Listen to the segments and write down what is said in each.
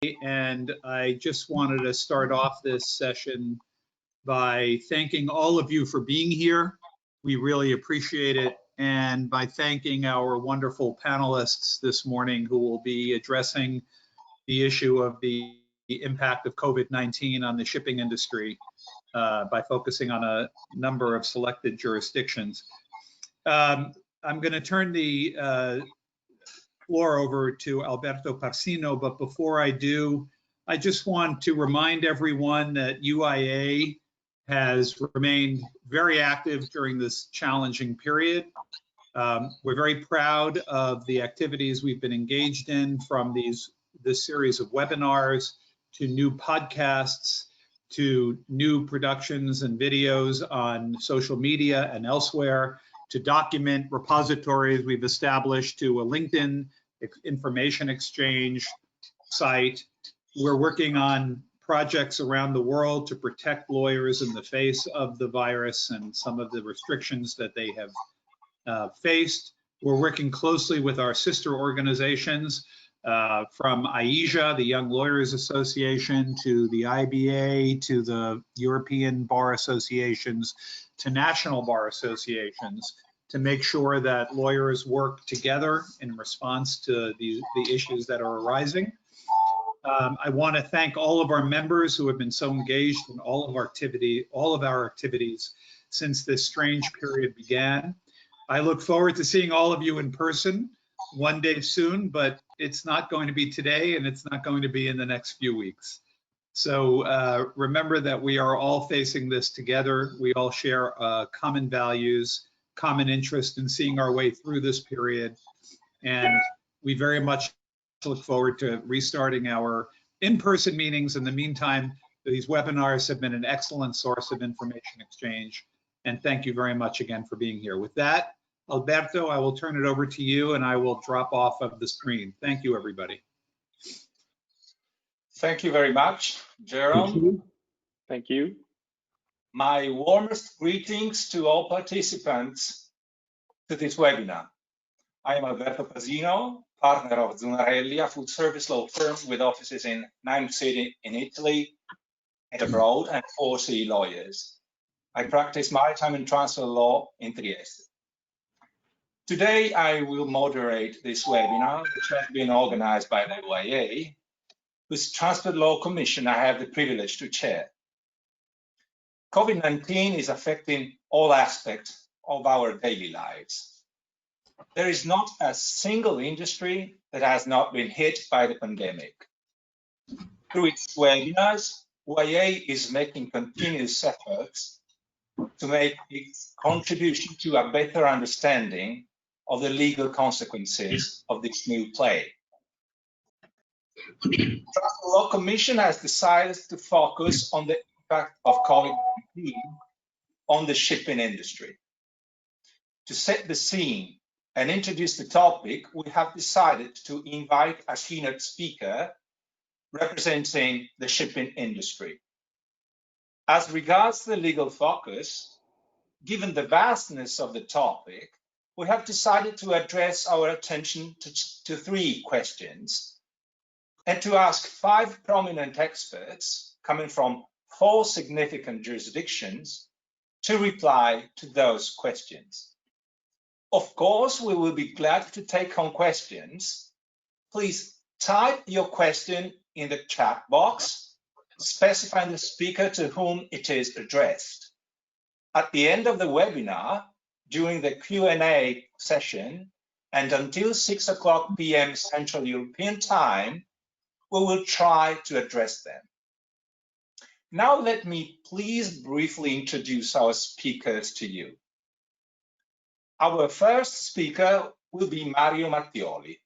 and I just wanted to start off this session by thanking all of you for being here. We really appreciate it, and by thanking our wonderful panelists this morning who will be addressing the issue of the impact of COVID-19 on the shipping industry by focusing on a number of selected jurisdictions. I'm going to turn the floor over to Alberto PASINO, but before I do, I just want to remind everyone that UIA has remained very active during this challenging period. We're very proud of the activities we've been engaged in, from this series of webinars to new podcasts to new productions and videos on social media and elsewhere, to document repositories we've established, to a LinkedIn information exchange site. We're working on projects around the world to protect lawyers in the face of the virus and some of the restrictions that they have faced. We're working closely with our sister organizations from IASA, the Young Lawyers Association, to the IBA, to the European Bar Associations, to national bar associations, to make sure that lawyers work together in response to the issues that are arising. I want to thank all of our members who have been so engaged in all of our activities since this strange period began. I look forward to seeing all of you in person one day soon, but it's not going to be today, and it's not going to be in the next few weeks. So remember that we are all facing this together. We all share common values, common interest in seeing our way through this period, and we very much look forward to restarting our in-person meetings. In the meantime, these webinars have been an excellent source of information exchange, and thank you very much again for being here. With that, Alberto, I will turn it over to you, and I will drop off of the screen. Thank you, everybody. Thank you very much, Jerome. Thank you. My warmest greetings to all participants to this webinar. I am Alberto PASINO, partner of Zunarelli, a food service law firm with offices in 9 cities in Italy and abroad, and 4 city lawyers. I practice maritime and transfer law in Trieste. Today, I will moderate this webinar, which has been organized by the UIA, whose Transport Law Commission I have the privilege to chair. COVID-19 is affecting all aspects of our daily lives. There is not a single industry that has not been hit by the pandemic. Through its webinars, UIA is making continuous efforts to make its contribution to a better understanding of the legal consequences of this new plague. The Transport Law Commission has decided to focus on the impact of COVID-19 on the shipping industry. To set the scene and introduce the topic, we have decided to invite a keynote speaker representing the shipping industry. As regards the legal focus, given the vastness of the topic, we have decided to address our attention to 3 questions and to ask 5 prominent experts coming from 4 significant jurisdictions to reply to those questions. Of course, we will be glad to take on questions. Please type your question in the chat box, specifying the speaker to whom it is addressed. At the end of the webinar, during the Q&A session, and until 6:00 p.m. Central European Time, we will try to address them. Now let me please briefly introduce our speakers to you. Our first speaker will be Mario Mattioli,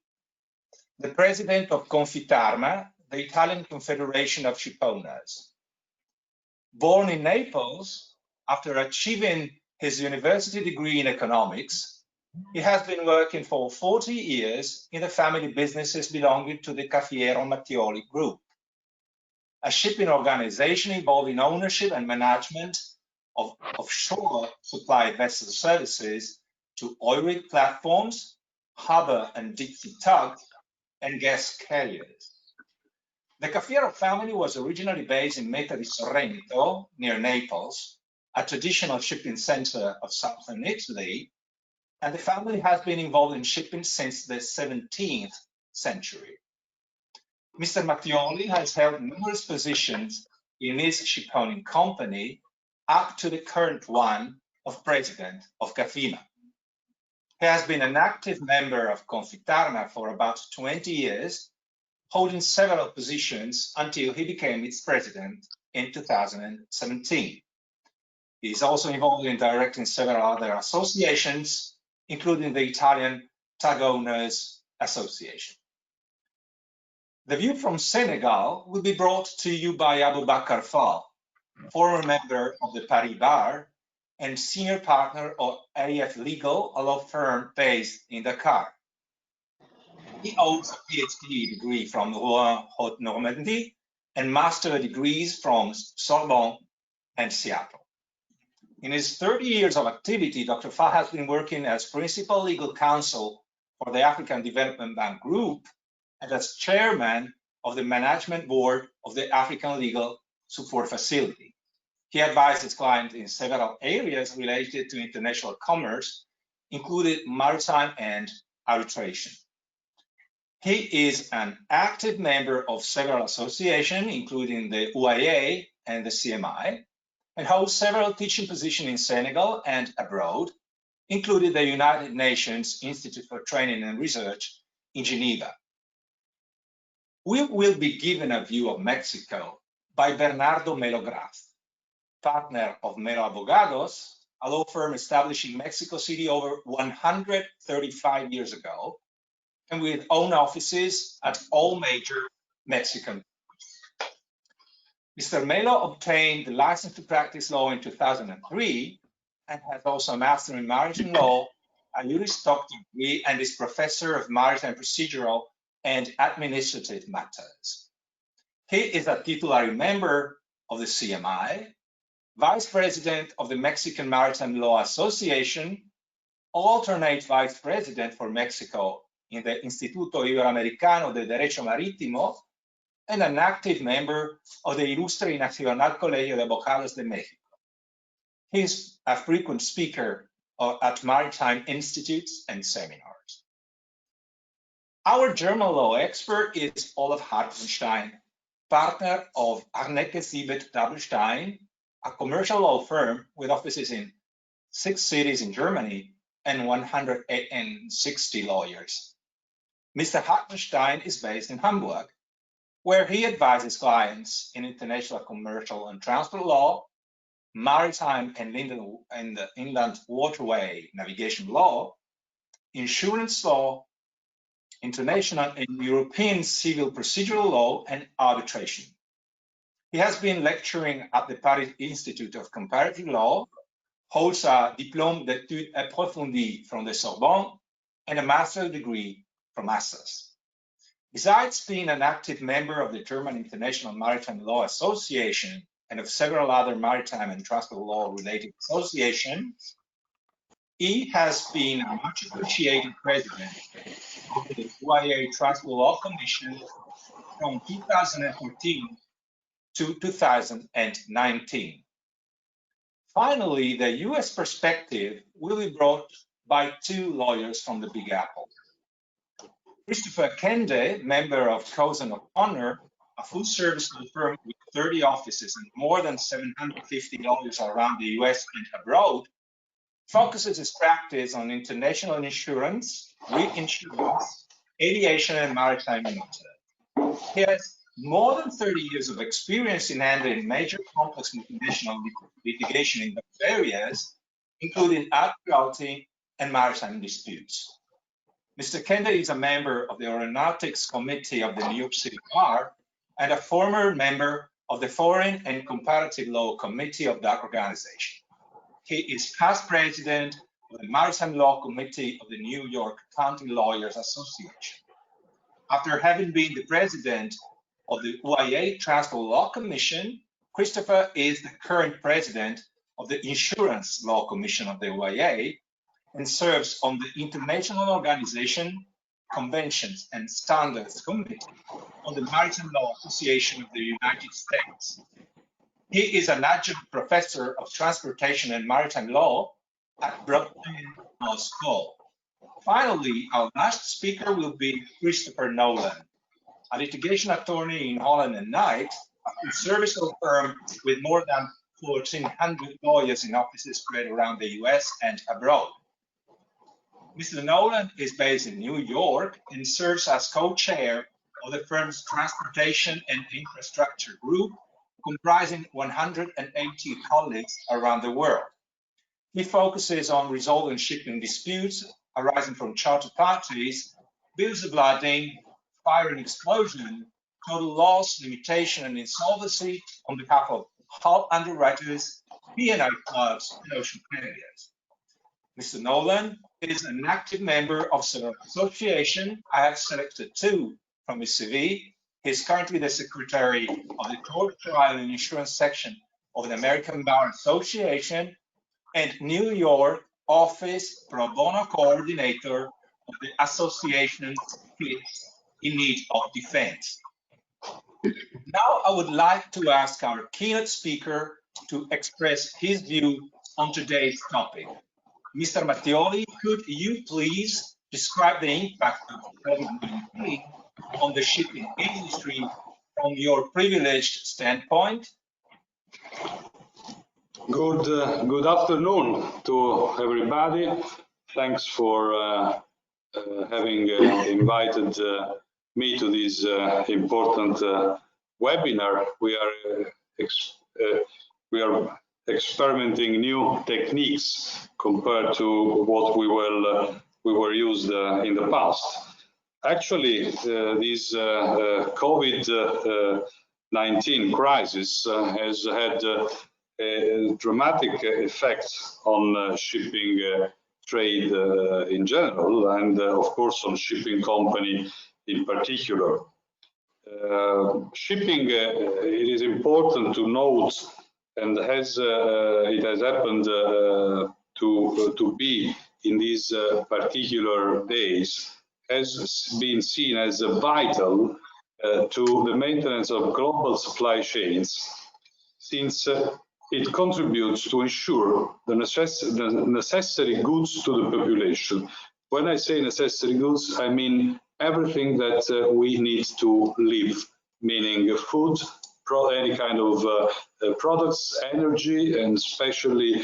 the president of Confitarma, the Italian Confederation of Shipowners. Born in Naples, after achieving his university degree in economics, he has been working for 40 years in the family businesses belonging to the Cafiero Mattioli Group, a shipping organization involving ownership and management of offshore supply vessel services to oil rig platforms, harbor and deep sea tugs, and gas carriers. The Cafiero family was originally based in Meta di Sorrento, near Naples, a traditional shipping center of southern Italy, and the family has been involved in shipping since the 17th century. Mr. Mattioli has held numerous positions in his shipowning company up to the current one of president of Cafina. He has been an active member of Confitarma for about 20 years, holding several positions until he became its president in 2017. He is also involved in directing several other associations, including the Italian Tug Owners Association. The view from Senegal will be brought to you by Aboubacar Fall, former member of the Paris Bar and senior partner of AF Legal, a law firm based in Dakar. He holds a PhD degree from Rouen Haute Normandy and master degrees from Sorbonne and Seattle. In his 30 years of activity, Dr. Fall has been working as principal legal counsel for the African Development Bank Group and as chairman of the management board of the African Legal Support Facility. He advises clients in several areas related to international commerce, including maritime and arbitration. He is an active member of several associations, including the UIA and the CMI, and holds several teaching positions in Senegal and abroad, including the United Nations Institute for Training and Research in Geneva. We will be given a view of Mexico by Bernardo Melo Graf, partner of Melo Abogados, a law firm established in Mexico City over 135 years ago, and with own offices at all major Mexican ports. Mr. Melo obtained the license to practice law in 2003 and has also a master in maritime law, a Juris Doctor degree, and is professor of maritime procedural and administrative matters. He is a titular member of the CMI, vice president of the Mexican Maritime Law Association, alternate vice president for Mexico in the Instituto Iberoamericano de Derecho Marítimo, and an active member of the Ilustre y Nacional Colegio de Abogados de México. He is a frequent speaker at maritime institutes and seminars. Our German law expert is Olaf Hartenstein, partner of Arnecke Siebert Dabelstein, a commercial law firm with offices in 6 cities in Germany and 160 lawyers. Mr. Hartenstein is based in Hamburg, where he advises clients in international commercial and transport law, maritime and inland waterway navigation law, insurance law, international and European civil procedural law, and arbitration. He has been lecturing at the Paris Institute of Comparative Law, holds a Diplôme d'études approfondies from the Sorbonne, and a master's degree from Assas. Besides being an active member of the German International Maritime Law Association and of several other maritime and transport law related associations, he has been a much appreciated president of the UIA Transport Law Commission from 2014 to 2019. Finally, the US perspective will be brought by 2 lawyers from the Big Apple. Christopher Kende, member of Causation of Honor, a full-service law firm with 30 offices and more than 750 lawyers around the US and abroad, focuses his practice on international insurance, reinsurance, aviation, and maritime matters. He has more than 30 years of experience in handling major complex multinational litigation in those areas, including admiralty and maritime disputes. Mr. Kende is a member of the Aeronautics Committee of the New York City Bar and a former member of the Foreign and Comparative Law Committee of that organization. He is past president of the Maritime Law Committee of the New York County Lawyers Association. After having been the president of the UIA Transport Law Commission, Christopher is the current president of the Insurance Law Commission of the UIA and serves on the International Organization Conventions and Standards Committee on the Maritime Law Association of the United States. He is an adjunct professor of transportation and maritime law at Brookline Law School. Finally, our last speaker will be Christopher Nolan, a litigation attorney in Holland and Knight, a full-service law firm with more than 1,400 lawyers in offices spread around the US and abroad. Mr. Nolan is based in New York and serves as co-chair of the firm's Transportation and Infrastructure Group, comprising 180 colleagues around the world. He focuses on resolving shipping disputes arising from charter parties, bills of lading, fire and explosion, total loss, limitation, and insolvency on behalf of hull underwriters, P&I clubs, and ocean carriers. Mr. Nolan is an active member of several associations. I have selected two from his CV. He is currently the secretary of the Tort Trial and Insurance section of the American Bar Association and New York Office Pro Bono Coordinator of the Association in Need of Defense. Now I would like to ask our keynote speaker to express his view on today's topic. Mr. Mattioli, could you please describe the impact of COVID-19 on the shipping industry from your privileged standpoint? Good afternoon to everybody. Thanks for having invited me to this important webinar. We are experimenting new techniques compared to what we were used in the past. Actually, this COVID-19 crisis has had a dramatic effect on shipping trade in general, and of course on shipping company in particular. Shipping, it is important to note, and it has happened to be in these particular days, has been seen as vital to the maintenance of global supply chains, since it contributes to ensure the necessary goods to the population. When I say necessary goods, I mean everything that we need to live, meaning food, any kind of products, energy, and especially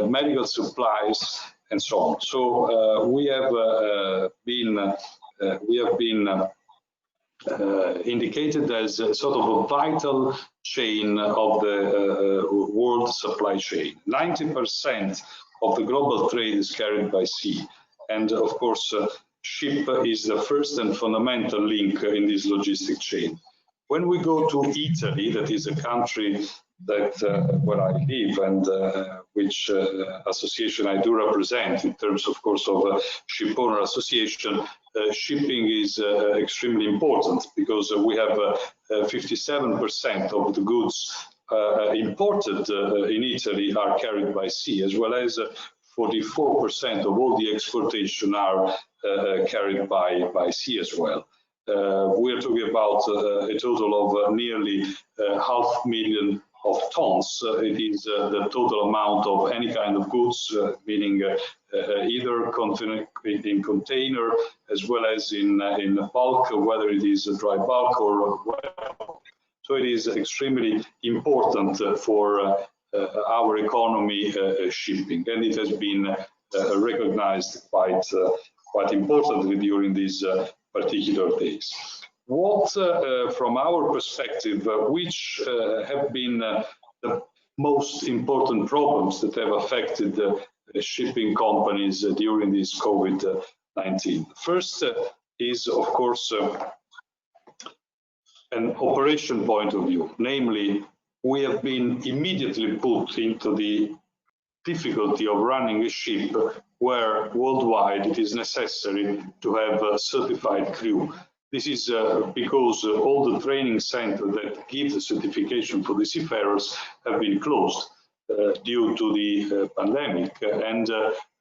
medical supplies, and so on. So we have been indicated as a sort of a vital chain of the world supply chain. 90% of the global trade is carried by sea, and of course, ship is the first and fundamental link in this logistic chain. When we go to Italy, that is a country that where I live and which association I do represent in terms, of course, of ship owner association, shipping is extremely important because we have 57% of the goods imported in Italy are carried by sea, as well as 44% of all the exportation are carried by sea as well. We are talking about a total of nearly 500,000 of tons. It is the total amount of any kind of goods, meaning either in container as well as in bulk, whether it is a dry bulk or whatever. So it is extremely important for our economy, shipping, and it has been recognized quite importantly during these particular days. What, from our perspective, which have been the most important problems that have affected shipping companies during this COVID-19? First is, of course, an operation point of view, namely, we have been immediately put into the difficulty of running a ship where worldwide it is necessary to have a certified crew. This is because all the training centers that give the certification for the seafarers have been closed due to the pandemic, and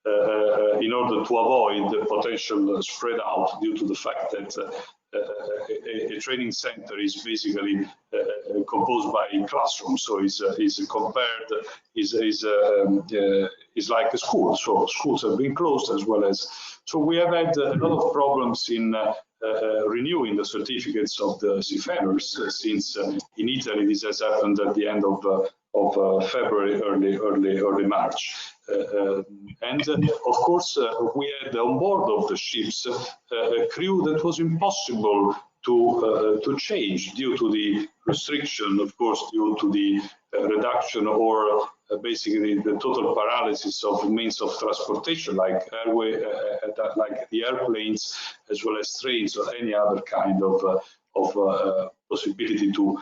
in order to avoid the potential spread out due to the fact that a training center is basically composed by classrooms, so is like a school. So schools have been closed as well as. So we have had a lot of problems in renewing the certificates of the seafarers since in Italy this has happened at the end of February, early March. And of course, we had on board of the ships a crew that was impossible to change due to the restriction, of course, due to the reduction or basically the total paralysis of means of transportation, like airway, like the airplanes, as well as trains or any other kind of possibility to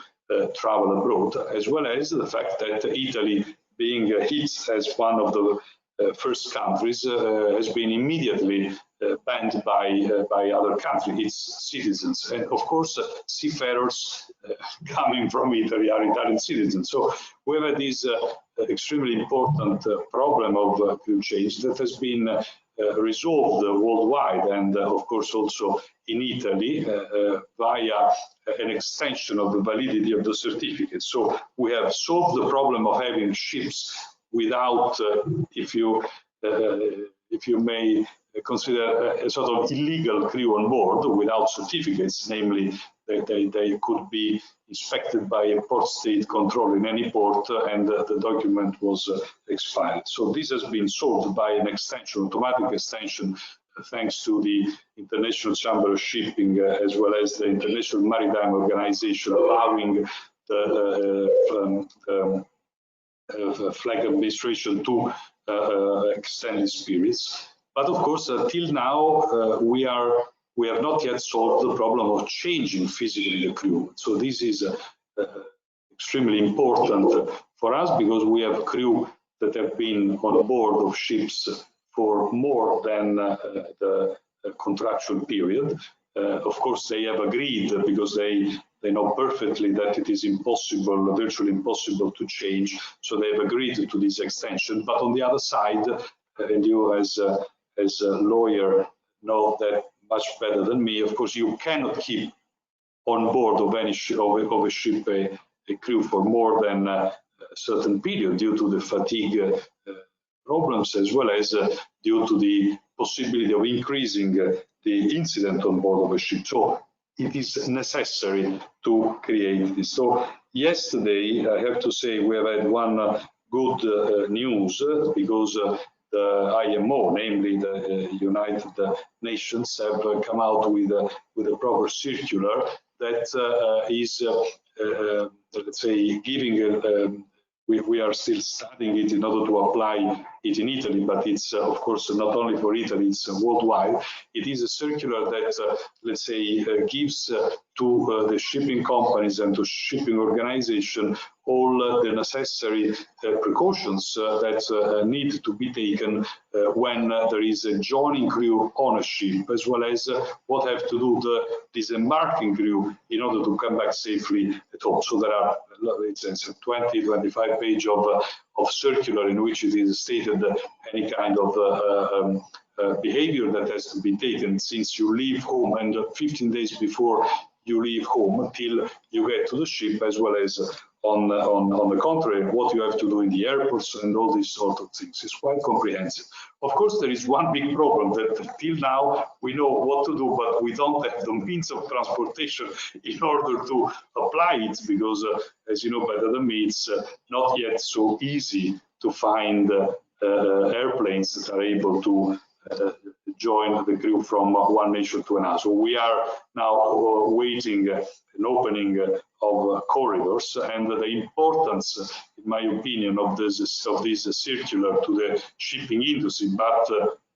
travel abroad, as well as the fact that Italy, being hit as one of the first countries, has been immediately banned by other countries, its citizens. And of course, seafarers coming from Italy are Italian citizens. So we have this extremely important problem of crew change that has been resolved worldwide, and of course also in Italy via an extension of the validity of the certificate. So we have solved the problem of having ships without, if you may consider a sort of illegal crew on board without certificates, namely they could be inspected by a port state control in any port and the document was expired. So this has been solved by an extension, automatic extension, thanks to the International Chamber of Shipping as well as the International Maritime Organization, allowing the flag administration to extend its periods. But of course, till now, we have not yet solved the problem of changing physically the crew. So this is extremely important for us because we have crew that have been on board of ships for more than the contractual period. Of course, they have agreed because they know perfectly that it is impossible, virtually impossible to change. So they have agreed to this extension. But on the other side, and you as a lawyer know that much better than me, of course, you cannot keep on board of any of a ship a crew for more than a certain period due to the fatigue problems, as well as due to the possibility of increasing the incident on board of a ship. So it is necessary to create this. So yesterday, I have to say, we have had one good news because the IMO, namely the United Nations, have come out with a proper circular that is, let's say, giving we are still studying it in order to apply it in Italy, but it's of course not only for Italy, it's worldwide. It is a circular that, let's say, gives to the shipping companies and to shipping organization all the necessary precautions that need to be taken when there is a joining crew on a ship, as well as what have to do the disembarking crew in order to come back safely at home. So there are, it's a 20-25 page of circular in which it is stated any kind of behavior that has to be taken since you leave home and 15 days before you leave home until you get to the ship, as well as on the contrary, what you have to do in the airports and all these sort of things. It's quite comprehensive. Of course, there is one big problem that till now we know what to do, but we don't have the means of transportation in order to apply it, because as you know better than me, it's not yet so easy to find airplanes that are able to join the crew from one nation to another. So we are now waiting an opening of corridors, and the importance, in my opinion, of this circular to the shipping industry, but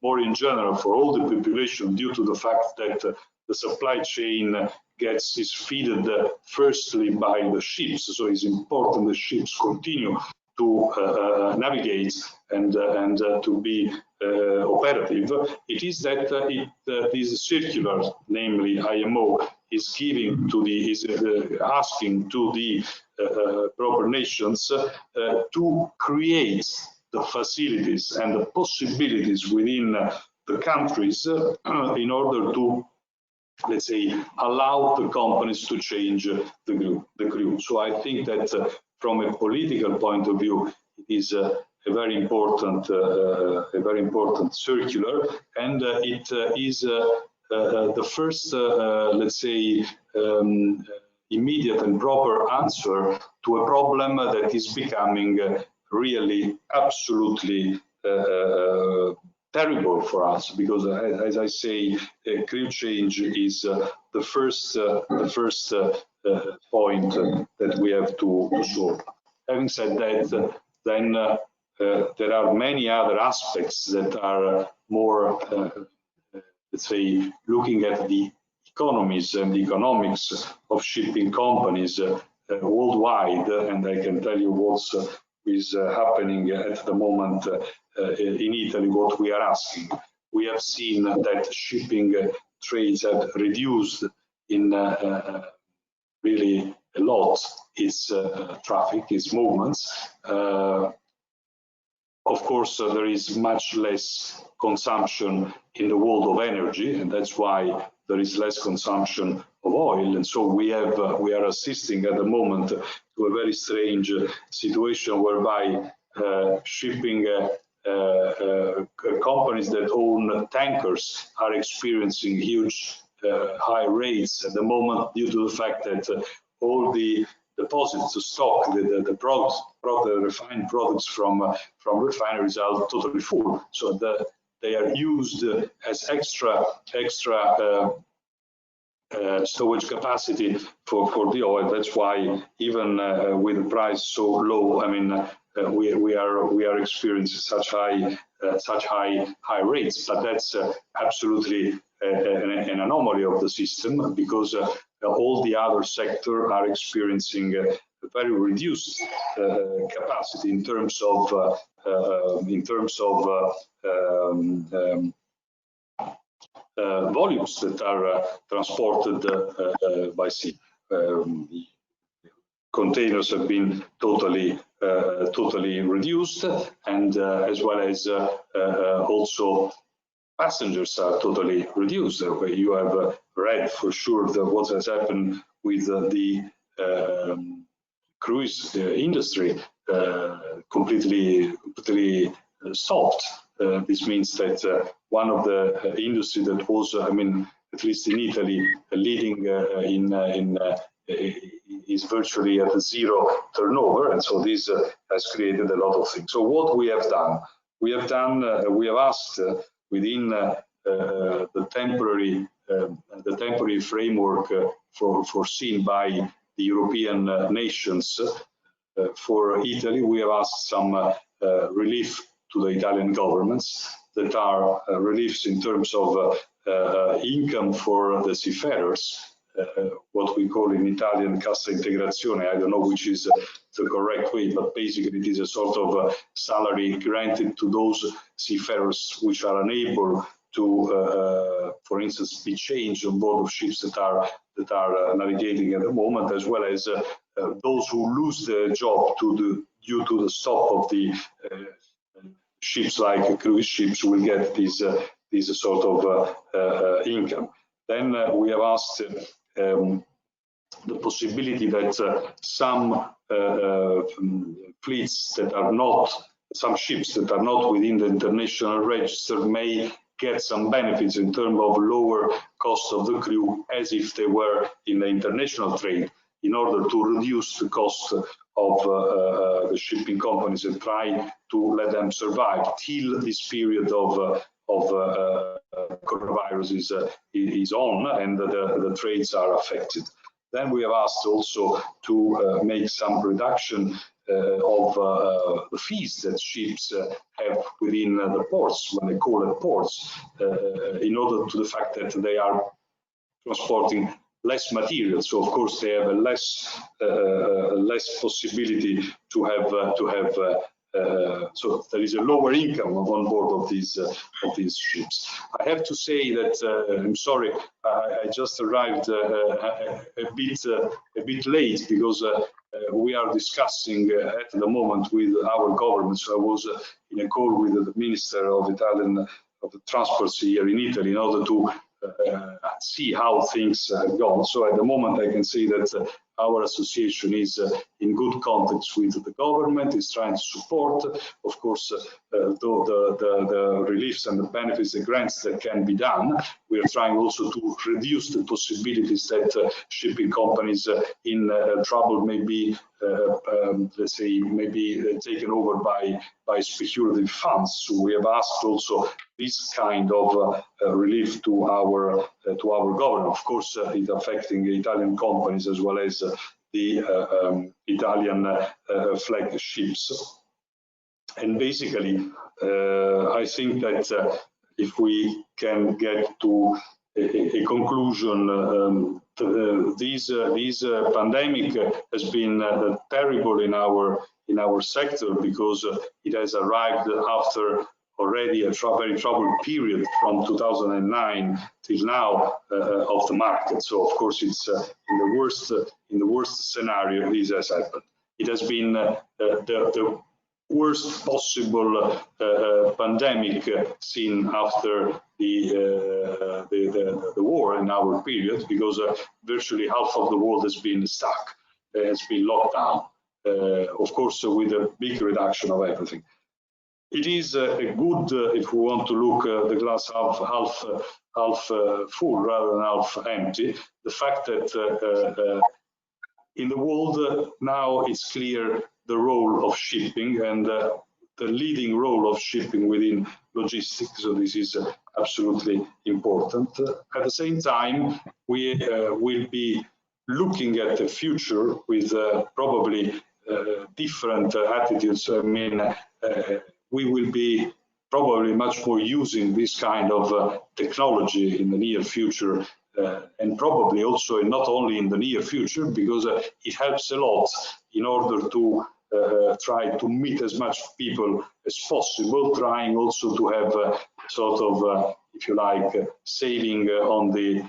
more in general for all the population, due to the fact that the supply chain is fed firstly by the ships. So it's important the ships continue to navigate and to be operative. It is that this circular, namely IMO, is giving to the asking to the proper nations to create the facilities and the possibilities within the countries in order to, let's say, allow the companies to change the crew. So I think that from a political point of view, it is a very important circular, and it is the first, let's say, immediate and proper answer to a problem that is becoming really absolutely terrible for us, because as I say, crew change is the first point that we have to solve. Having said that, then there are many other aspects that are more, let's say, looking at the economies and the economics of shipping companies worldwide, and I can tell you what is happening at the moment in Italy, what we are asking. We have seen that shipping trades have reduced in really a lot its traffic, its movements. Of course, there is much less consumption in the world of energy, and that's why there is less consumption of oil. And so we are assisting at the moment to a very strange situation whereby shipping companies that own tankers are experiencing huge high rates at the moment due to the fact that all the deposits, the stock, the products, the refined products from refineries are totally full. So they are used as extra storage capacity for the oil. That's why even with the price so low, I mean, we are experiencing such high rates. But that's absolutely an anomaly of the system, because all the other sectors are experiencing a very reduced capacity in terms of volumes that are transported by sea. Containers have been totally reduced, and as well as also passengers are totally reduced. You have read for sure that what has happened with the cruise industry, completely stopped. This means that one of the industry that was, I mean, at least in Italy, leading is virtually at a zero turnover, and so this has created a lot of things. So what we have done, we have asked within the temporary framework foreseen by the European nations for Italy, we have asked some relief to the Italian governments, that are reliefs in terms of income for the seafarers, what we call in Italian cassa integrazione. I don't know which is the correct way, but basically it is a sort of salary granted to those seafarers which are unable to, for instance, be changed on board of ships that are navigating at the moment, as well as those who lose their job due to the stop of the ships, like cruise ships, will get this sort of income. Then we have asked the possibility that some fleets that are not, some ships that are not within the international register may get some benefits in terms of lower cost of the crew, as if they were in the international trade, in order to reduce the cost of the shipping companies and try to let them survive till this period of coronavirus is on and the trades are affected. Then we have asked also to make some reduction of the fees that ships have within the ports, when they call it ports, in order to the fact that they are transporting less material. So of course they have a less possibility to have so there is a lower income on board of these ships. I have to say that I'm sorry, I just arrived a bit late because we are discussing at the moment with our government. So I was in a call with the Minister of the Transports here in Italy in order to see how things have gone. So at the moment I can say that our association is in good contact with the government, is trying to support, of course, the reliefs and the benefits, the grants that can be done. We are trying also to reduce the possibilities that shipping companies in trouble may be, let's say, maybe taken over by speculative funds. So we have asked also this kind of relief to our government. Of course, it's affecting Italian companies as well as the Italian flag ships. And basically, I think that if we can get to a conclusion, this pandemic has been terrible in our sector because it has arrived after already a very troubled period from 2009 till now of the market. So of course it's in the worst scenario this has happened. It has been the worst possible pandemic seen after the war in our period, because virtually half of the world has been stuck, has been locked down, of course with a big reduction of everything. It is a good, if we want to look the glass half full rather than half empty, the fact that in the world now it's clear the role of shipping and the leading role of shipping within logistics. So this is absolutely important. At the same time, we will be looking at the future with probably different attitudes. I mean, we will be probably much more using this kind of technology in the near future, and probably also not only in the near future, because it helps a lot in order to try to meet as much people as possible, trying also to have sort of, if you like, saving on the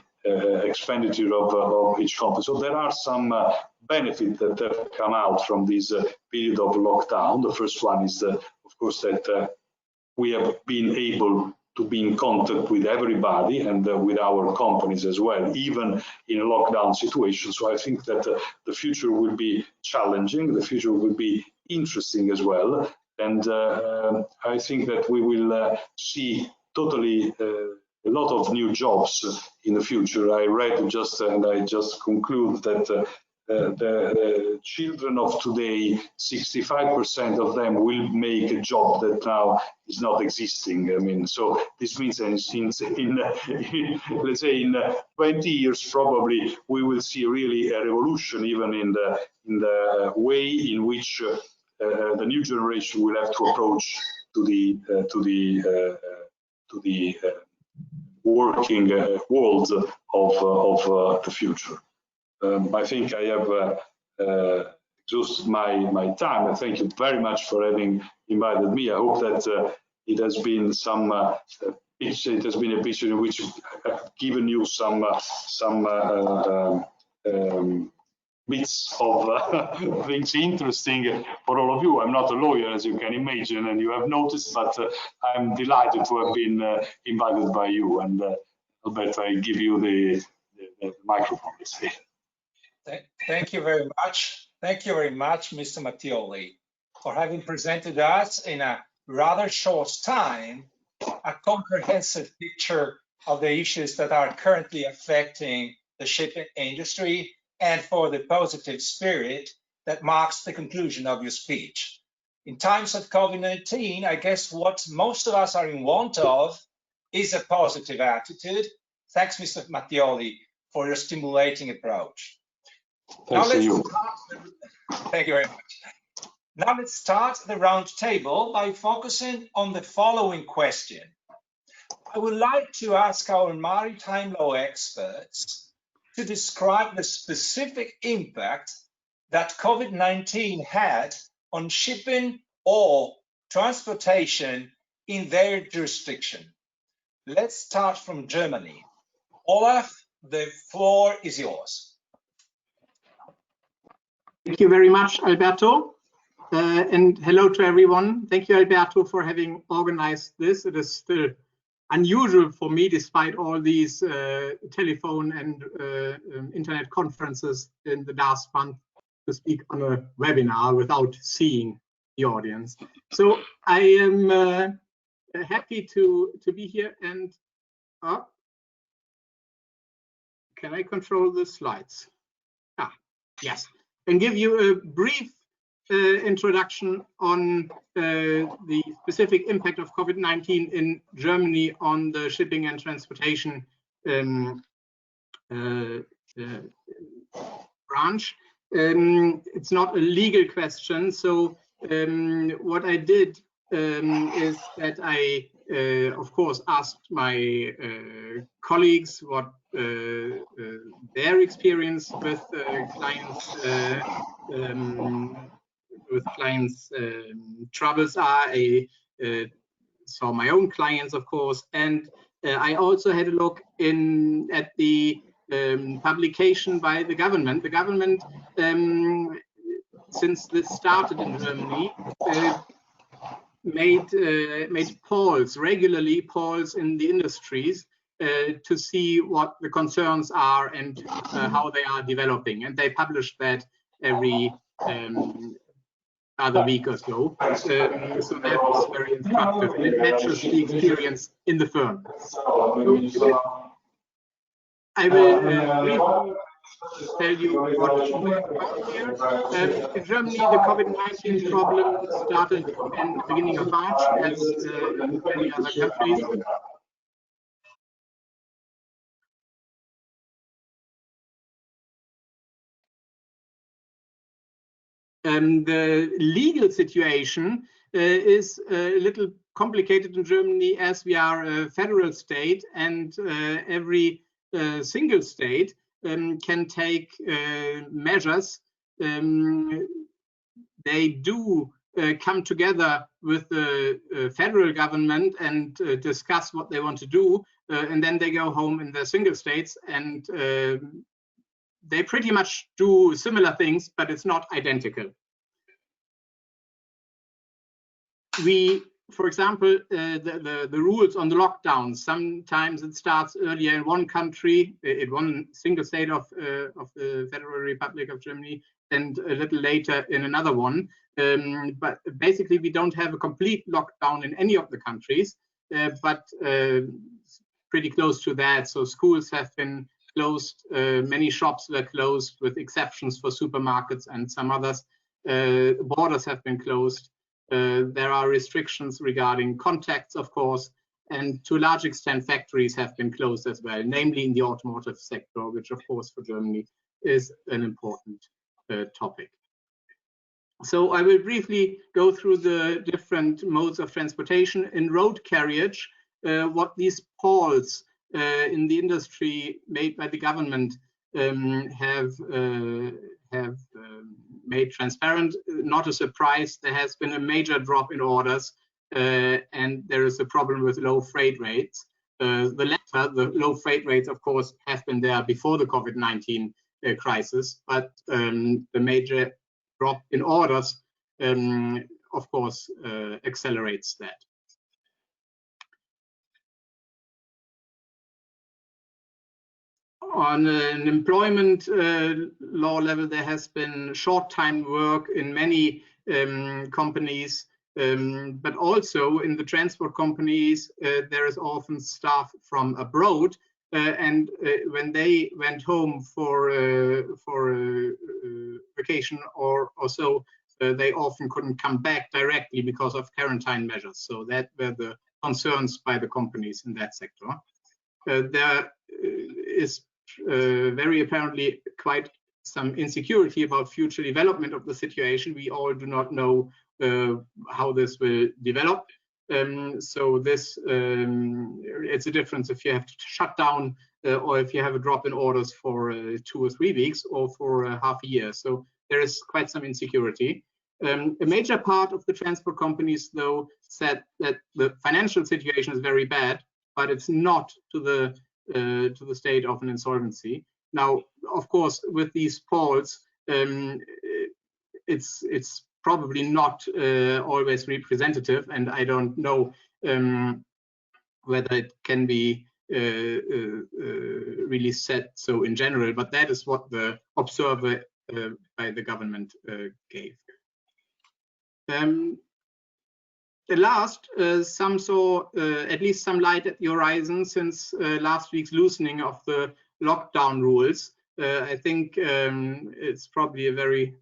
expenditure of each company. So there are some benefits that have come out from this period of lockdown. The first one is, of course, that we have been able to be in contact with everybody and with our companies as well, even in a lockdown situation. So I think that the future will be challenging, the future will be interesting as well. And I think that we will see totally a lot of new jobs in the future. I read just, and I just conclude that the children of today, 65% of them will make a job that now is not existing. I mean, so this means that let's say in 20 years, probably we will see really a revolution, even in the way in which the new generation will have to approach to the working world of the future. I think I have exhausted my time. I thank you very much for having invited me. I hope that it has been it has been a picture in which I've given you some bits of things interesting for all of you. I'm not a lawyer, as you can imagine, and you have noticed, but I'm delighted to have been invited by you. And Alberto, I give you the microphone, let's say. Thank you very much. Thank you very much, Mr. Mattioli, for having presented us in a rather short time a comprehensive picture of the issues that are currently affecting the shipping industry, and for the positive spirit that marks the conclusion of your speech. In times of COVID-19, I guess what most of us are in want of is a positive attitude. Thanks, Mr. Mattioli, for your stimulating approach. Thanks to you. Thank you very much. Now let's start the round table by focusing on the following question. I would like to ask our maritime law experts to describe the specific impact that COVID-19 had on shipping or transportation in their jurisdiction. Let's start from Germany. Olaf, the floor is yours. Thank you very much, Alberto. And hello to everyone. Thank you, Alberto, for having organized this. It is still unusual for me, despite all these telephone and internet conferences in the last month, to speak on a webinar without seeing the audience. So I am happy to be here, and can I control the slides? Yes, and give you a brief introduction on the specific impact of COVID-19 in Germany on the shipping and transportation branch. It's not a legal question, so what I did is that I, of course, asked my colleagues what their experience with clients' troubles are. I saw my own clients, of course, and I also had a look at the publication by the government. The government, since this started in Germany, made polls, regularly polls in the industries to see what the concerns are and how they are developing. And they published that every other week or so. So that was very instructive, and it matches the experience in the firm. I will briefly tell you what here. In Germany, the COVID-19 problem started in the beginning of March, as in many other countries. The legal situation is a little complicated in Germany, as we are a federal state, and every single state can take measures. They do come together with the federal government and discuss what they want to do, and then they go home in their single states, and they pretty much do similar things, but it's not identical. For example, the rules on the lockdown, sometimes it starts earlier in one country, in one single state of the Federal Republic of Germany, and a little later in another one. But basically, we don't have a complete lockdown in any of the countries, but pretty close to that. So schools have been closed, many shops were closed, with exceptions for supermarkets and some others. Borders have been closed. There are restrictions regarding contacts, of course, and to a large extent factories have been closed as well, namely in the automotive sector, which of course for Germany is an important topic. So I will briefly go through the different modes of transportation. In road carriage, what these polls in the industry made by the government have made transparent. Not a surprise, there has been a major drop in orders, and there is a problem with low freight rates. The low freight rates, of course, have been there before the COVID-19 crisis, but the major drop in orders, of course, accelerates that. On an employment law level, there has been short-time work in many companies, but also in the transport companies, there is often staff from abroad, and when they went home for vacation or so, they often couldn't come back directly because of quarantine measures. So that were the concerns by the companies in that sector. There is very apparently quite some insecurity about future development of the situation. We all do not know how this will develop. So this it's a difference if you have to shut down or if you have a drop in orders for 2 or 3 weeks or for half a year. So there is quite some insecurity. A major part of the transport companies, though, said that the financial situation is very bad, but it's not to the state of an insolvency. Now, of course, with these polls, it's probably not always representative, and I don't know whether it can be really said so in general, but that is what the observer by the government gave. At last, some saw at least some light at the horizon since last week's loosening of the lockdown rules. I think it's probably a very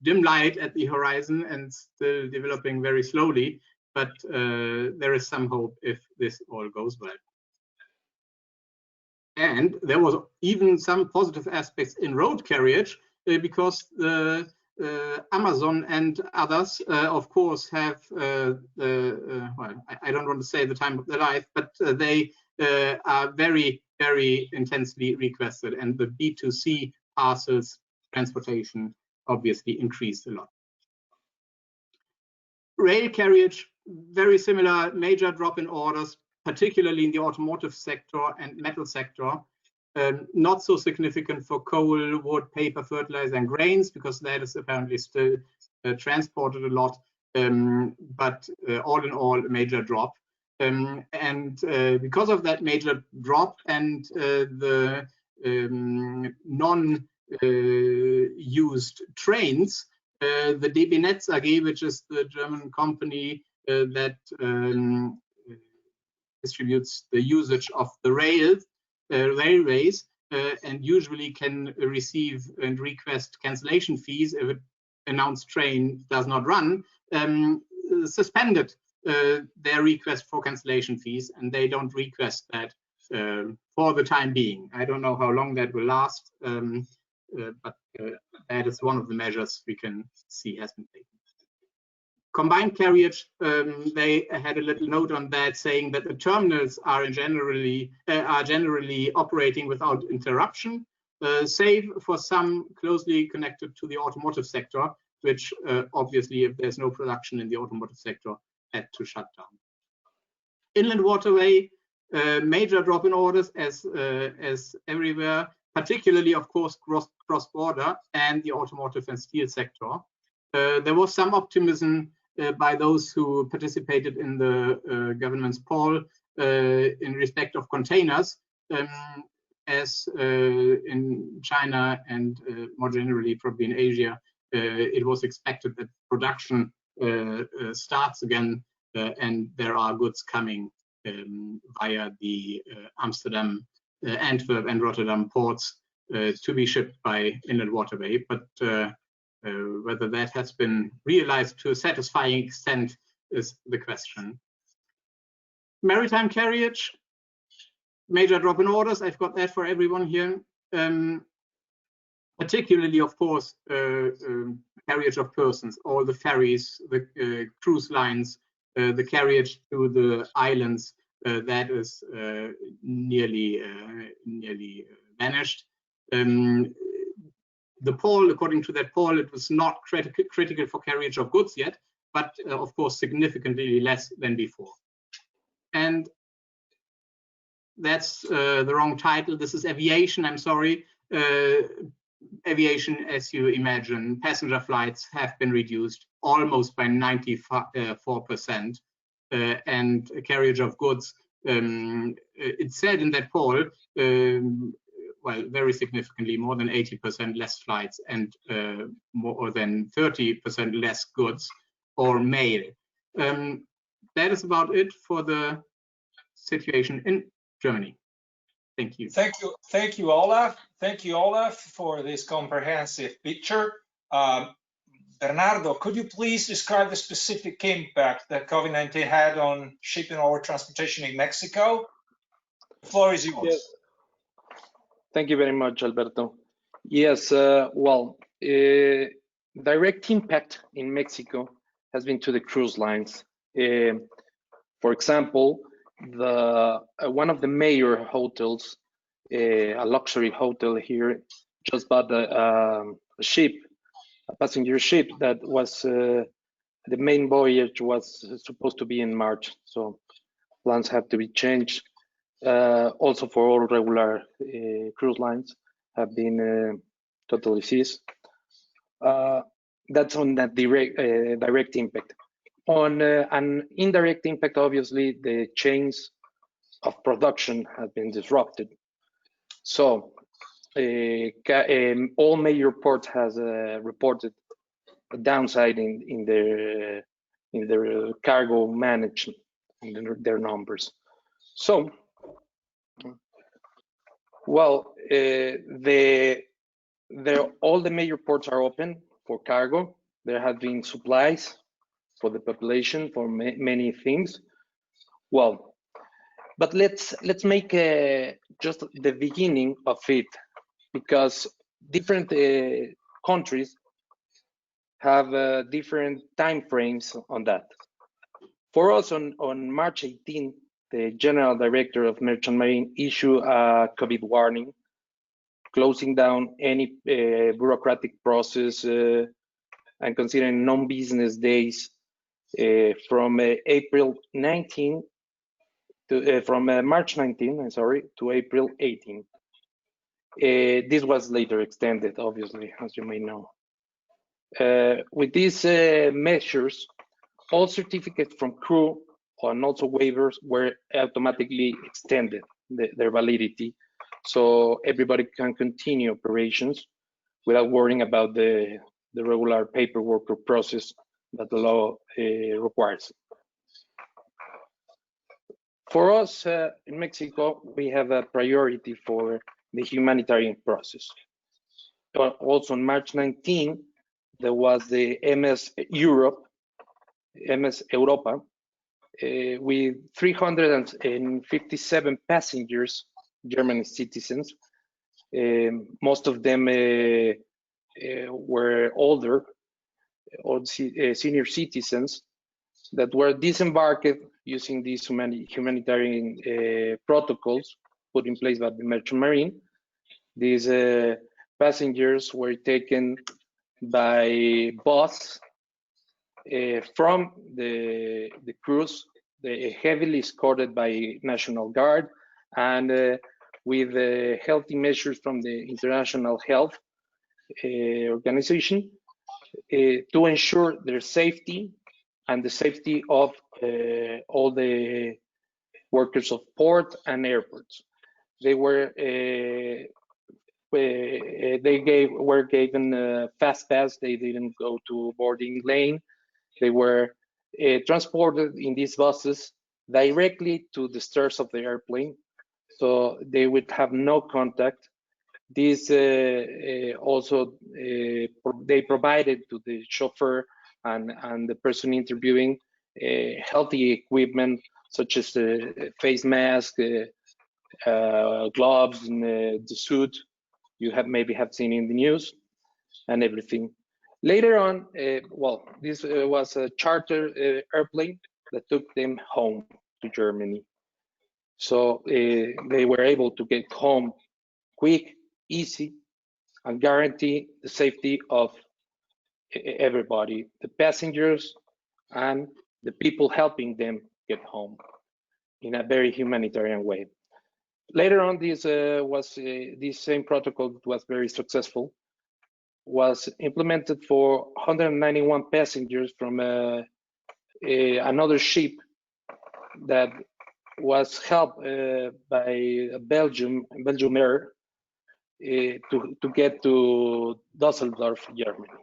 dim light at the horizon and still developing very slowly, but there is some hope if this all goes well. And there was even some positive aspects in road carriage because the Amazon and others, of course, have well, I don't want to say the time of their life, but they are very, very intensely requested, and the B2C parcels transportation obviously increased a lot. Rail carriage, very similar, major drop in orders, particularly in the automotive sector and metal sector. Not so significant for coal, wood, paper, fertilizer, and grains, because that is apparently still transported a lot. But all in all, a major drop. And because of that major drop and the non-used trains, the DB Netz AG, which is the German company that distributes the usage of the railways, and usually can receive and request cancellation fees if an announced train does not run, suspended their request for cancellation fees, and they don't request that for the time being. I don't know how long that will last, but that is one of the measures we can see has been taken. Combined carriage, they had a little note on that saying that the terminals are generally operating without interruption, save for some closely connected to the automotive sector, which obviously, if there's no production in the automotive sector, had to shut down. Inland waterway, major drop in orders as everywhere, particularly, of course, cross-border and the automotive and steel sector. There was some optimism by those who participated in the government's poll in respect of containers, as in China and more generally probably in Asia, it was expected that production starts again and there are goods coming via the Amsterdam, Antwerp and Rotterdam ports to be shipped by inland waterway, but whether that has been realized to a satisfying extent is the question. Maritime carriage, major drop in orders. I've got that for everyone here. Particularly, of course, carriage of persons, all the ferries, the cruise lines, the carriage to the islands, that is nearly vanished. The poll, according to that poll, it was not critical for carriage of goods yet, but of course significantly less than before. And that's the wrong title. This is aviation, I'm sorry. Aviation, as you imagine, passenger flights have been reduced almost by 94%, and carriage of goods, it said in that poll, well, very significantly, more than 80% less flights and more than 30% less goods or mail. That is about it for the situation in Germany. Thank you. Thank you, Olaf. Thank you, Olaf, for this comprehensive picture. Bernardo, could you please describe the specific impact that COVID-19 had on shipping or transportation in Mexico? The floor is yours. Yes. Thank you very much, Alberto. Yes, direct impact in Mexico has been to the cruise lines. For example, one of the major hotels, a luxury hotel here, just bought a ship, a passenger ship that was the main voyage was supposed to be in March, so plans had to be changed. Also for all regular cruise lines have been totally ceased. That's on that direct impact. On an indirect impact, obviously, the chains of production have been disrupted. So all major ports has reported a downside in their cargo management and their numbers. So, well, all the major ports are open for cargo. There have been supplies for the population for many things. Well, but let's make just the beginning of it, because different countries have different time frames on that. For us, on March 18, the General Director of Merchant Marine issued a COVID warning, closing down any bureaucratic process and considering non-business days from March 19, I'm sorry, to April 18. This was later extended, obviously, as you may know. With these measures, all certificates from crew and also waivers were automatically extended, their validity, so everybody can continue operations without worrying about the regular paperwork or process that the law requires. For us in Mexico, we have a priority for the humanitarian process. Also on March 19, there was the MS Europa, with 357 passengers, German citizens. Most of them were older, or senior citizens that were disembarked using these humanitarian protocols put in place by the Merchant Marine. These passengers were taken by bus from the cruise, heavily escorted by National Guard, and with healthy measures from the International Health Organization to ensure their safety and the safety of all the workers of port and airports. They were given a fast pass. They didn't go to boarding lane. They were transported in these buses directly to the stairs of the airplane, so they would have no contact. This also they provided to the chauffeur and the person interviewing healthy equipment such as the face mask, gloves, and the suit you maybe have seen in the news, and everything. Later on, well, this was a charter airplane that took them home to Germany. So they were able to get home quick, easy, and guarantee the safety of everybody, the passengers and the people helping them get home in a very humanitarian way. Later on, this same protocol was very successful, was implemented for 191 passengers from another ship that was helped by Belgium Air to get to Düsseldorf, Germany.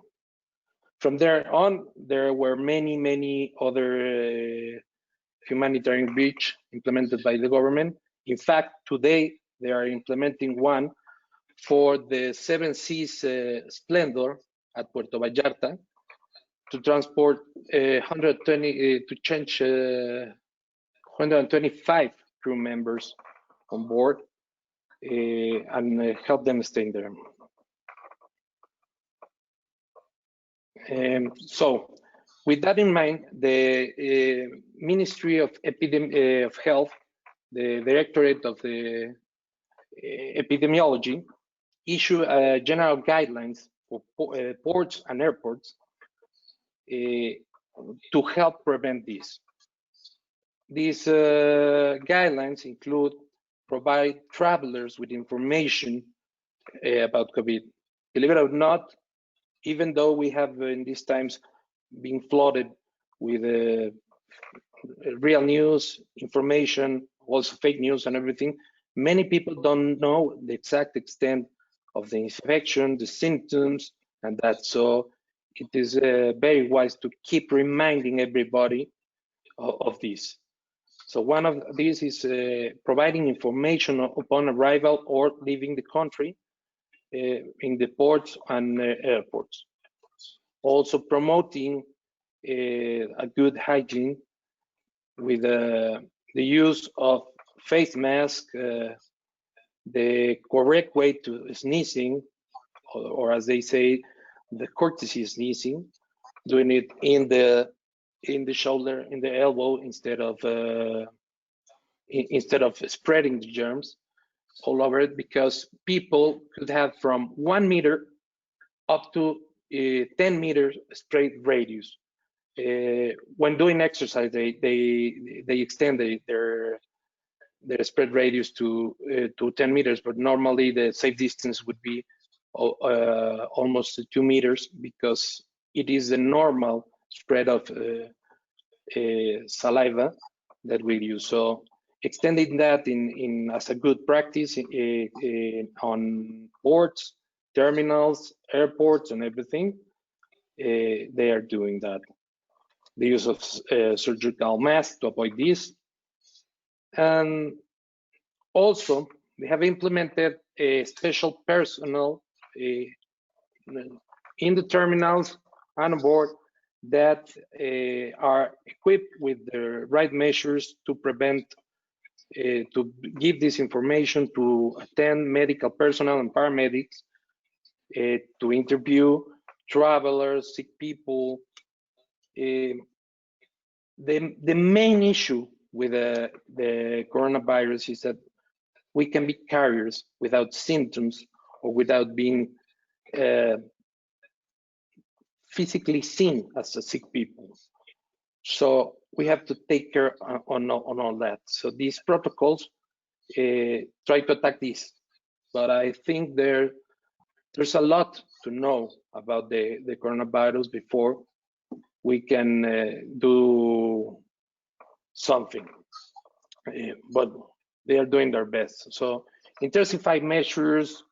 From there on, there were many other humanitarian breach implemented by the government. In fact, today they are implementing one for the Seven Seas Splendor at Puerto Vallarta to transport 125 crew members on board and help them stay there. So, with that in mind, the Ministry of Health, the Directorate of the Epidemiology, issue general guidelines for ports and airports to help prevent this. These guidelines include provide travelers with information about COVID. Believe it or not, even though we have in these times been flooded with real news, information, also fake news and everything, many people don't know the exact extent of the infection, the symptoms, and that. So it is very wise to keep reminding everybody of this. So one of these is providing information upon arrival or leaving the country in the ports and airports. Also promoting a good hygiene with the use of face mask, the correct way to sneezing, or as they say, the courtesy sneezing, doing it in the shoulder, in the elbow, instead of spreading the germs all over it, because people could have from 1 meter up to 10 meters spread radius. When doing exercise, they extend their spread radius to 10 meters, but normally the safe distance would be almost 2 meters, because it is the normal spread of saliva that we use. So extending that in as a good practice on ports, terminals, airports, and everything, they are doing that. The use of surgical masks to avoid this. And also, they have implemented a special personnel in the terminals and aboard that are equipped with the right measures to prevent, to give this information, to attend medical personnel and paramedics, to interview travelers, sick people. The main issue with the coronavirus is that we can be carriers without symptoms or without being physically seen as a sick people. So we have to take care on all that. So these protocols try to attack this, but I think there's a lot to know about the coronavirus before we can do something. But they are doing their best. So intensified measures,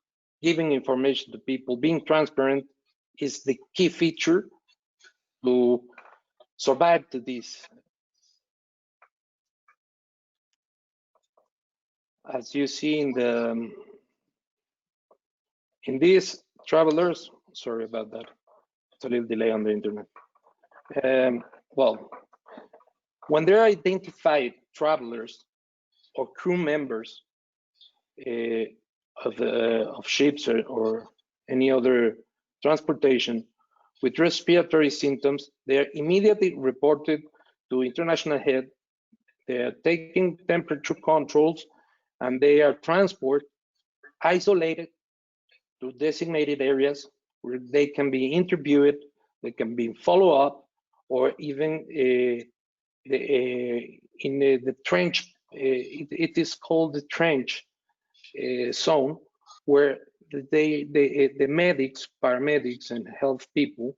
giving information to people, being transparent is the key feature to survive to this. As you see in these travelers, sorry about that, it's a little delay on the internet. Well, when there are identified travelers or crew members of ships or any other transportation with respiratory symptoms, they are immediately reported to international head. They are taking temperature controls, and they are transported, isolated to designated areas where they can be interviewed, they can be follow up, or even in the trench. It is called the trench zone, where the medics, paramedics, and health people,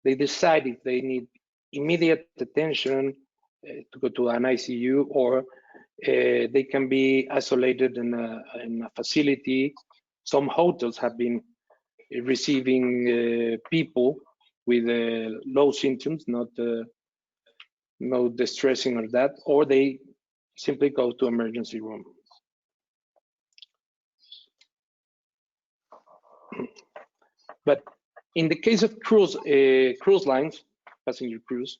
they decide if they need immediate attention to go to an ICU, or they can be isolated in a facility. Some hotels have been receiving people with low symptoms, not no distressing or that, or they simply go to emergency room. But in the case of cruise lines, passenger cruise,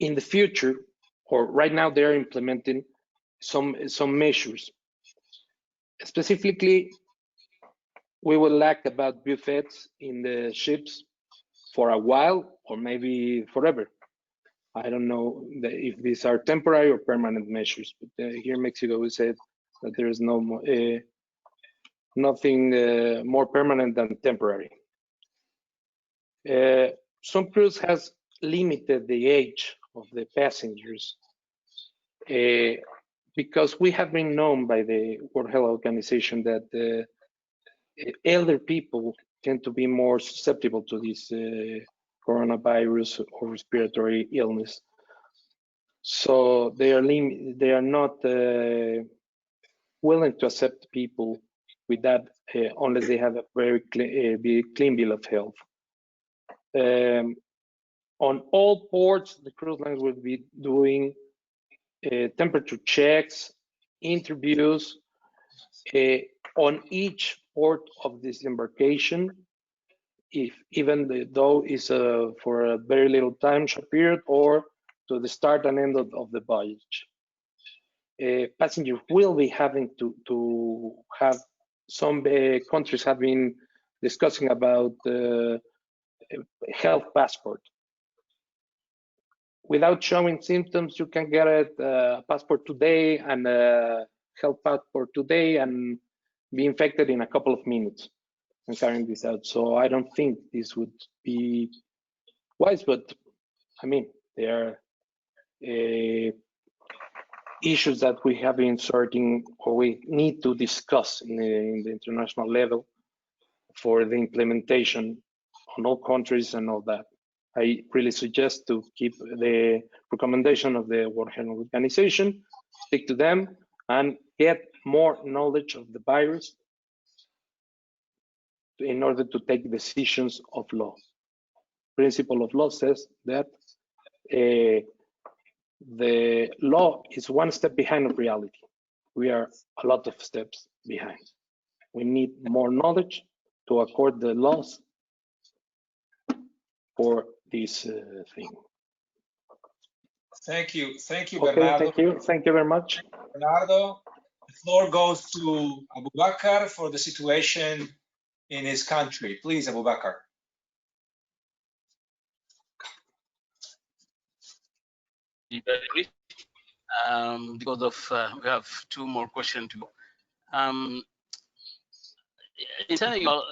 in the future, or right now, they're implementing some measures. Specifically, we will lack about buffets in the ships for a while, or maybe forever. I don't know if these are temporary or permanent measures, but here in Mexico, we said that there is nothing more permanent than temporary. Some cruise has limited the age of the passengers because we have been known by the World Health Organization that elder people tend to be more susceptible to this coronavirus or respiratory illness. So they are not willing to accept people with that unless they have a very clean bill of health. On all ports, the cruise lines will be doing temperature checks, interviews on each port of disembarkation, even though it's for a very little time, short period, or to the start and end of the voyage. Passengers will be having to have, some countries have been discussing about health passport. Without showing symptoms, you can get a passport today and a health passport today and be infected in a couple of minutes and carrying this out. So I don't think this would be wise, but I mean, there are issues that we have been sorting or we need to discuss in the international level for the implementation on all countries and all that. I really suggest to keep the recommendation of the World Health Organization, stick to them, and get more knowledge of the virus in order to take decisions of law. Principle of law says that the law is one step behind of reality. We are a lot of steps behind. We need more knowledge to accord the laws for this thing. Thank you, Okay, Bernardo. thank you very much. Bernardo, the floor goes to Abubakar for the situation in his country. Please, Abubakar. Very brief, because of we have two more questions to go. In Senegal,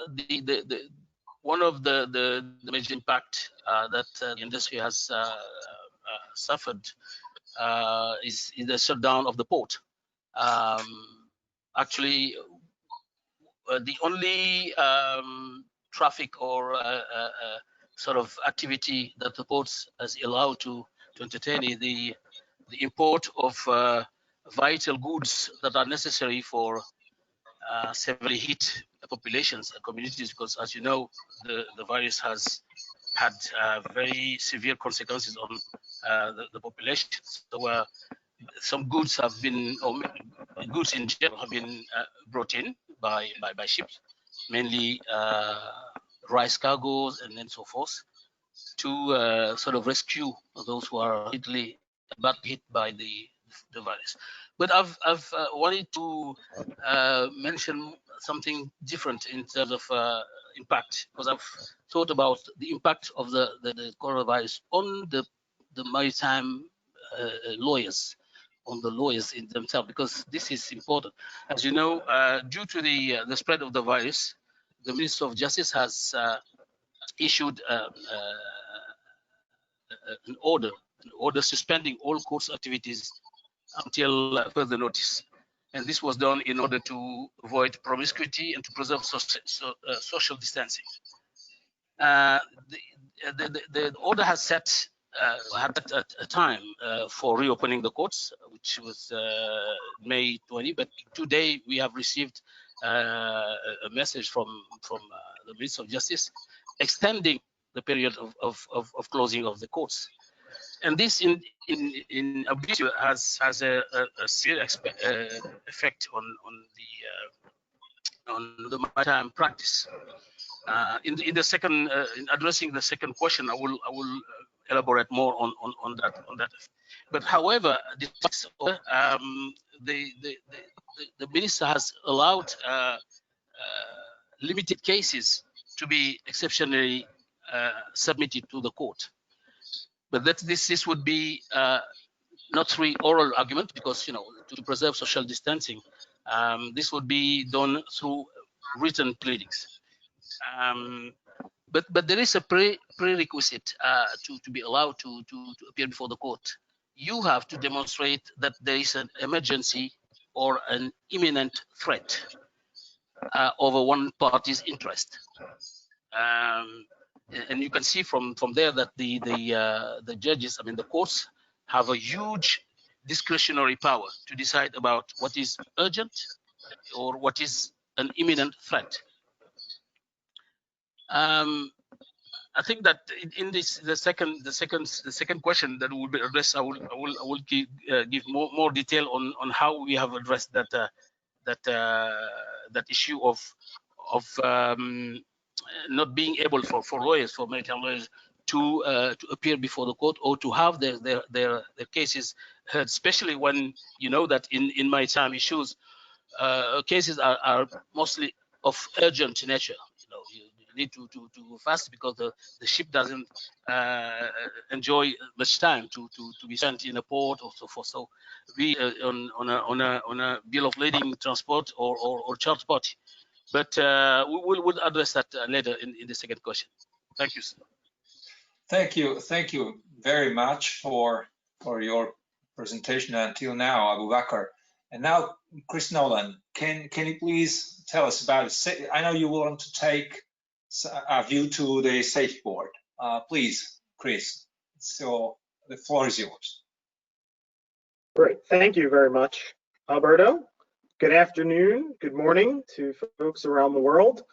one of the major impact that the industry has suffered is the shutdown of the port. Actually, the only traffic or sort of activity that the ports is allowed to entertain is the import of vital goods that are necessary for severely hit populations and communities, because as you know, the virus has had very severe consequences on the population. So some goods have been, or goods in general have been brought in by ships, mainly rice cargoes and then so forth, to sort of rescue those who are badly hit by the virus. But I've wanted to mention something different in terms of impact, because I've thought about the impact of the coronavirus on the maritime lawyers, on the lawyers in themselves, because this is important. As you know, due to the spread of the virus, the Minister of Justice has issued an order suspending all courts activities until further notice. And this was done in order to avoid promiscuity and to preserve social distancing. The order has set a time for reopening the courts, which was May 20. But today we have received a message from the Minister of Justice extending the period of closing of the courts. And this in Alberto has a serious effect on the maritime practice. In addressing the second question, I will elaborate more on that. But however, the minister has allowed limited cases to be exceptionally submitted to the court. But this would be not through oral argument, because to preserve social distancing, this would be done through written pleadings. but there is a prerequisite to be allowed to appear before the court. You have to demonstrate that there is an emergency or an imminent threat over one party's interest. And you can see from there that the judges, I mean the courts, have a huge discretionary power to decide about what is urgent or what is an imminent threat. I think that in this the second question that will be addressed, I will give more detail on how we have addressed that issue of not being able for lawyers, for maritime lawyers, to appear before the court or to have their cases heard, especially when you know that in maritime issues, cases are mostly of urgent nature. You know, you need to go fast because the ship doesn't enjoy much time to be sent in a port or so forth. So we on a bill of lading transport or charge party. But we'll address that later in the second question. Thank you, sir. Thank you very much for your presentation until now, Abu Bakr. And now, Chris Nolan, can you please tell us about it? I know you want to take a view to the safe board. Please, Chris, so the floor is yours. Great, thank you very much, Alberto. Good afternoon, good morning to folks around the world.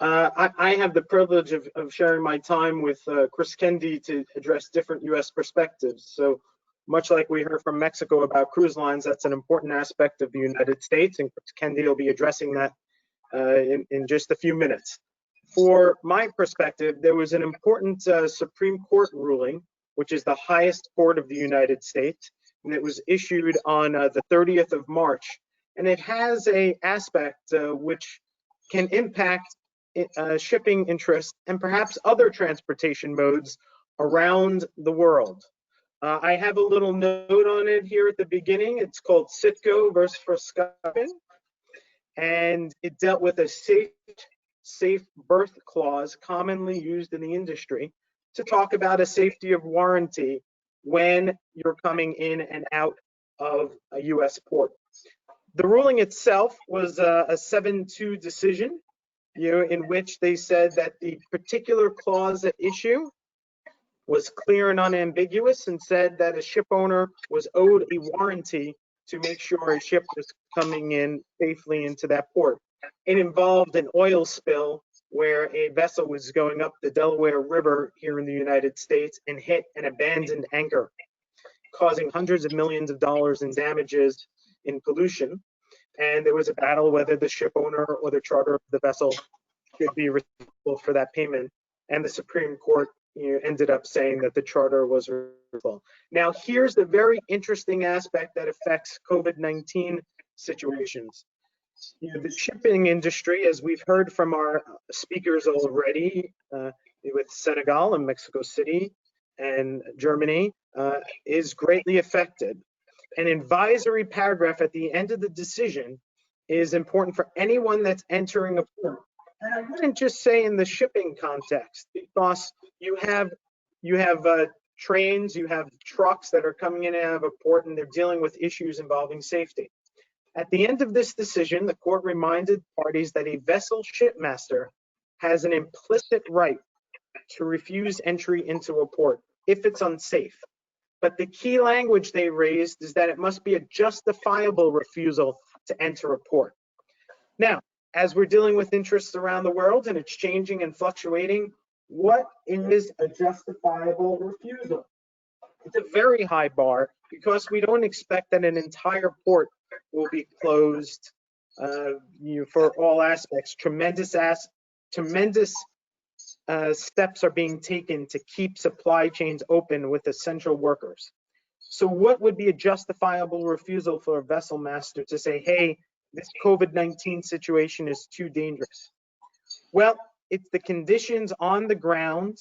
I have the privilege of sharing my time with Chris Kendi to address different U.S. perspectives. So much like we heard from Mexico about cruise lines, that's an important aspect of the United States, and Chris Kendi will be addressing that in just a few minutes. For my perspective, there was an important Supreme Court ruling, which is the highest court of the United States, and it was issued on the 30th of March. And it has an aspect which can impact shipping interests and perhaps other transportation modes around the world. I have a little note on it here at the beginning. It's called Citgo versus Verstappen, and it dealt with a safe berth clause commonly used in the industry to talk about a safety of warranty when you're coming in and out of a U.S. port. The ruling itself was a 7-2 decision, in which they said that the particular clause at issue was clear and unambiguous, and said that a ship owner was owed a warranty to make sure a ship was coming in safely into that port. It involved an oil spill where a vessel was going up the Delaware River here in the United States and hit an abandoned anchor, causing hundreds of millions of dollars in damages in pollution. And there was a battle whether the ship owner or the charter of the vessel should be responsible for that payment. And the Supreme Court ended up saying that the charter was responsible. Now, here's the very interesting aspect that affects COVID-19 situations. The shipping industry, as we've heard from our speakers already, with Senegal and Mexico City and Germany, is greatly affected. An advisory paragraph at the end of the decision is important for anyone that's entering a port. And I wouldn't just say in the shipping context, because you have trains, you have trucks that are coming in and out of a port, and they're dealing with issues involving safety. At the end of this decision, the court reminded parties that a vessel shipmaster has an implicit right to refuse entry into a port if it's unsafe. But the key language they raised is that it must be a justifiable refusal to enter a port. Now, as we're dealing with interests around the world and it's changing and fluctuating, what is a justifiable refusal? It's a very high bar, because we don't expect that an entire port will be closed for all aspects. Tremendous steps are being taken to keep supply chains open with essential workers. So what would be a justifiable refusal for a vessel master to say, hey, this COVID-19 situation is too dangerous? Well, it's the conditions on the ground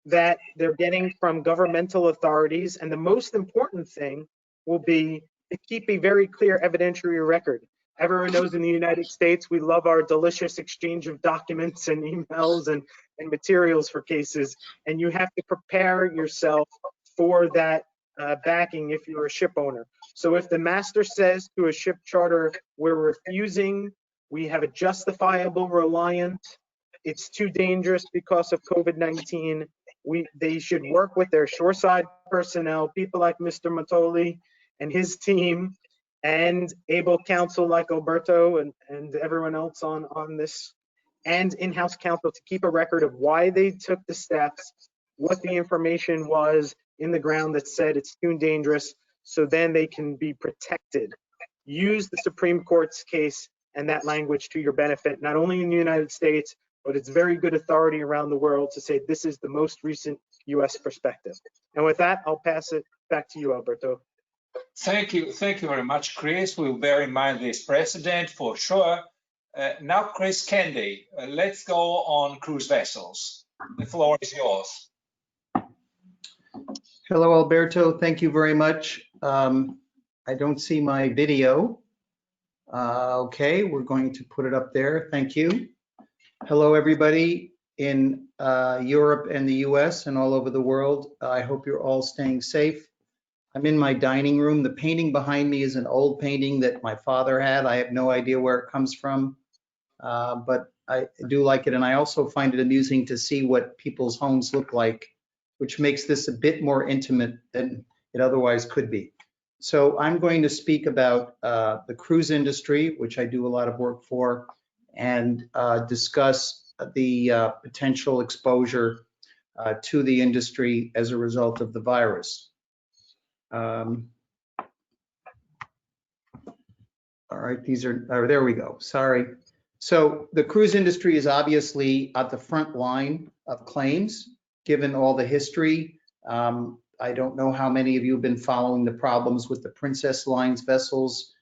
that they're getting from governmental authorities. And the most important thing will be to keep a very clear evidentiary record. Everyone knows in the United States, we love our delicious exchange of documents and emails and and materials for cases, and you have to prepare yourself for that backing if you're a ship owner. So if the master says to a ship charter, we're refusing, we have a justifiable reliance, it's too dangerous because of COVID-19, they should work with their shoreside personnel, people like Mr. Matoli and his team, and able counsel like Alberto and everyone else on this, and in-house counsel to keep a record of why they took the steps, what the information was in the ground that said it's too dangerous, so then they can be protected. Use the Supreme Court's case and that language to your benefit, not only in the United States, but it's very good authority around the world to say this is the most recent US perspective. And with that, I'll pass it back to you, Alberto. Thank you very much, Chris. We'll bear in mind this precedent for sure. Now, Chris Kendi, let's go on cruise vessels. The floor is yours. Hello, Alberto. Thank you very much. I don't see my video. Okay, we're going to put it up there. Thank you. Hello, everybody in Europe and the US and all over the world. I hope you're all staying safe. I'm in my dining room. The painting behind me is an old painting that my father had. I have no idea where it comes from, but I do like it. And I also find it amusing to see what people's homes look like, which makes this a bit more intimate than it otherwise could be. So I'm going to speak about the cruise industry, which I do a lot of work for, and discuss the potential exposure to the industry as a result of the virus. All right, these are, oh, there we go, sorry. So the cruise industry is obviously at the front line of claims, given all the history. I don't know how many of you have been following the problems with the Princess Lines vessels.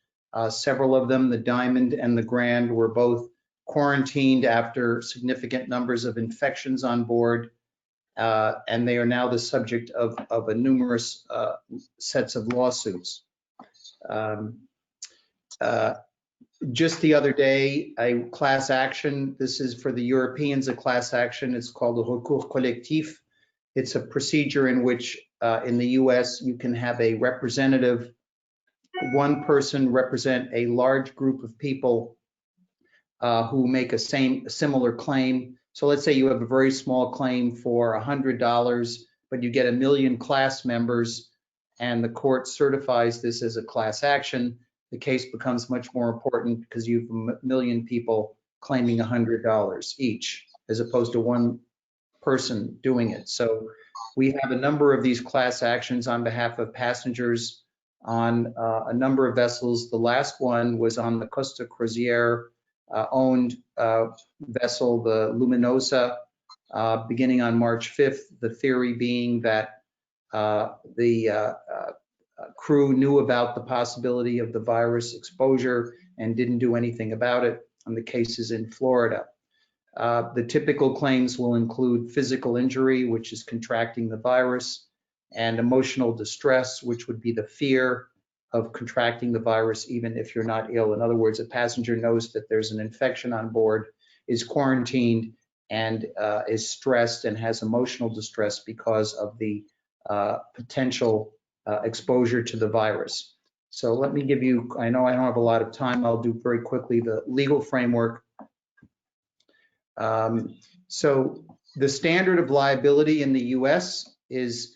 Several of them, the Diamond and the Grand, were both quarantined after significant numbers of infections on board. And they are now the subject of a numerous sets of lawsuits. Just the other day, a class action, this is for the Europeans, a class action, it's called a recours collectif. It's a procedure in which in the US, you can have a representative, one person represent a large group of people who make a similar claim. So let's say you have a very small claim for $100, but you get 1 million class members and the court certifies this as a class action. The case becomes much more important because you have 1 million people claiming $100 each, as opposed to one person doing it. So we have a number of these class actions on behalf of passengers on a number of vessels. The last one was on the Costa Crociere owned vessel, the Luminosa, beginning on March 5th, the theory being that the crew knew about the possibility of the virus exposure and didn't do anything about it, and the case is in Florida. The typical claims will include physical injury, which is contracting the virus, and emotional distress, which would be the fear of contracting the virus even if you're not ill. In other words, a passenger knows that there's an infection on board, is quarantined, and is stressed and has emotional distress because of the potential exposure to the virus. So let me give you, I know I don't have a lot of time, I'll do very quickly the legal framework. So the standard of liability in the US is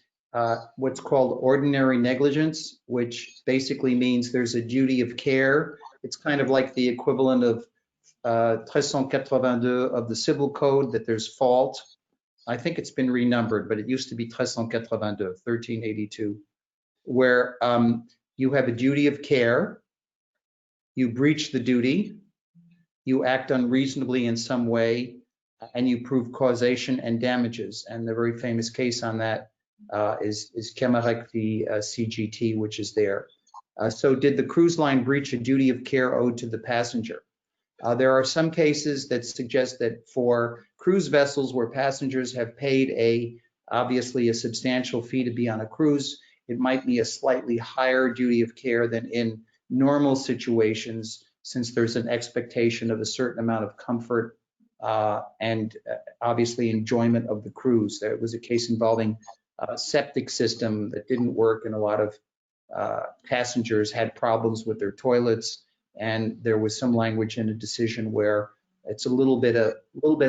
what's called ordinary negligence, which basically means there's a duty of care. It's kind of like the equivalent of 1382 of the Civil Code, that there's fault. I think it's been renumbered, but it used to be 1382, where you have a duty of care, you breach the duty, you act unreasonably in some way, and you prove causation and damages. And the very famous case on that is Kemarek v. CGT, which is there. So did the cruise line breach a duty of care owed to the passenger? There are some cases that suggest that for cruise vessels where passengers have paid obviously a substantial fee to be on a cruise, it might be a slightly higher duty of care than in normal situations, since there's an expectation of a certain amount of comfort and obviously enjoyment of the cruise. There was a case involving a septic system that didn't work, and a lot of passengers had problems with their toilets, and there was some language in a decision where it's a little bit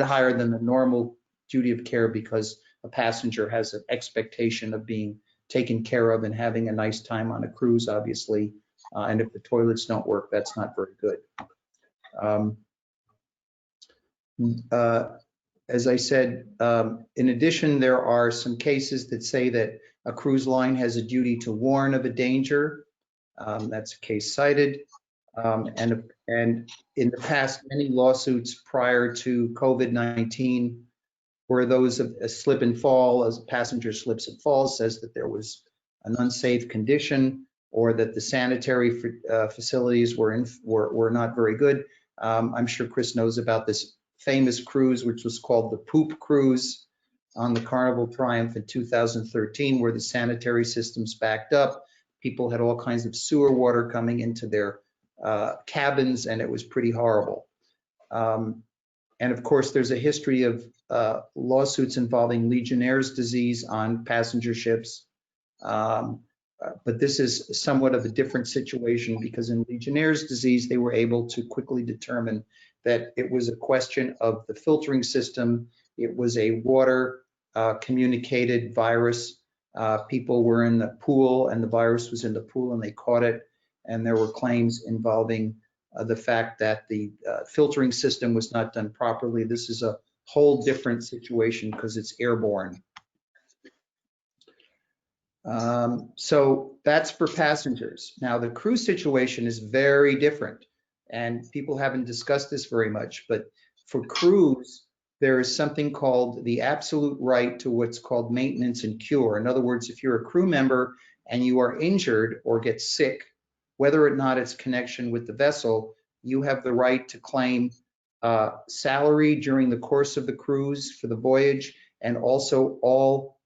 higher than the normal duty of care because a passenger has an expectation of being taken care of and having a nice time on a cruise, obviously, and if the toilets don't work, that's not very good. As I said, in addition, there are some cases that say that a cruise line has a duty to warn of a danger. That's a case cited. And in the past, many lawsuits prior to COVID-19 were those of a slip and fall, as a passenger slips and falls, says that there was an unsafe condition or that the sanitary facilities were not very good. I'm sure Chris knows about this famous cruise, which was called the Poop Cruise on the Carnival Triumph in 2013, where the sanitary systems backed up. People had all kinds of sewer water coming into their cabins, and it was pretty horrible. And of course, there's a history of lawsuits involving Legionnaire's disease on passenger ships. But this is somewhat of a different situation because in Legionnaire's disease, they were able to quickly determine that it was a question of the filtering system. It was a water communicated virus. People were in the pool and the virus was in the pool and they caught it. And there were claims involving the fact that the filtering system was not done properly. This is a whole different situation because it's airborne. So that's for passengers. Now the cruise situation is very different and people haven't discussed this very much, but for cruise, there is something called the absolute right to what's called maintenance and cure. In other words, if you're a crew member and you are injured or get sick, whether or not it's connection with the vessel, you have the right to claim salary during the course of the cruise for the voyage and also all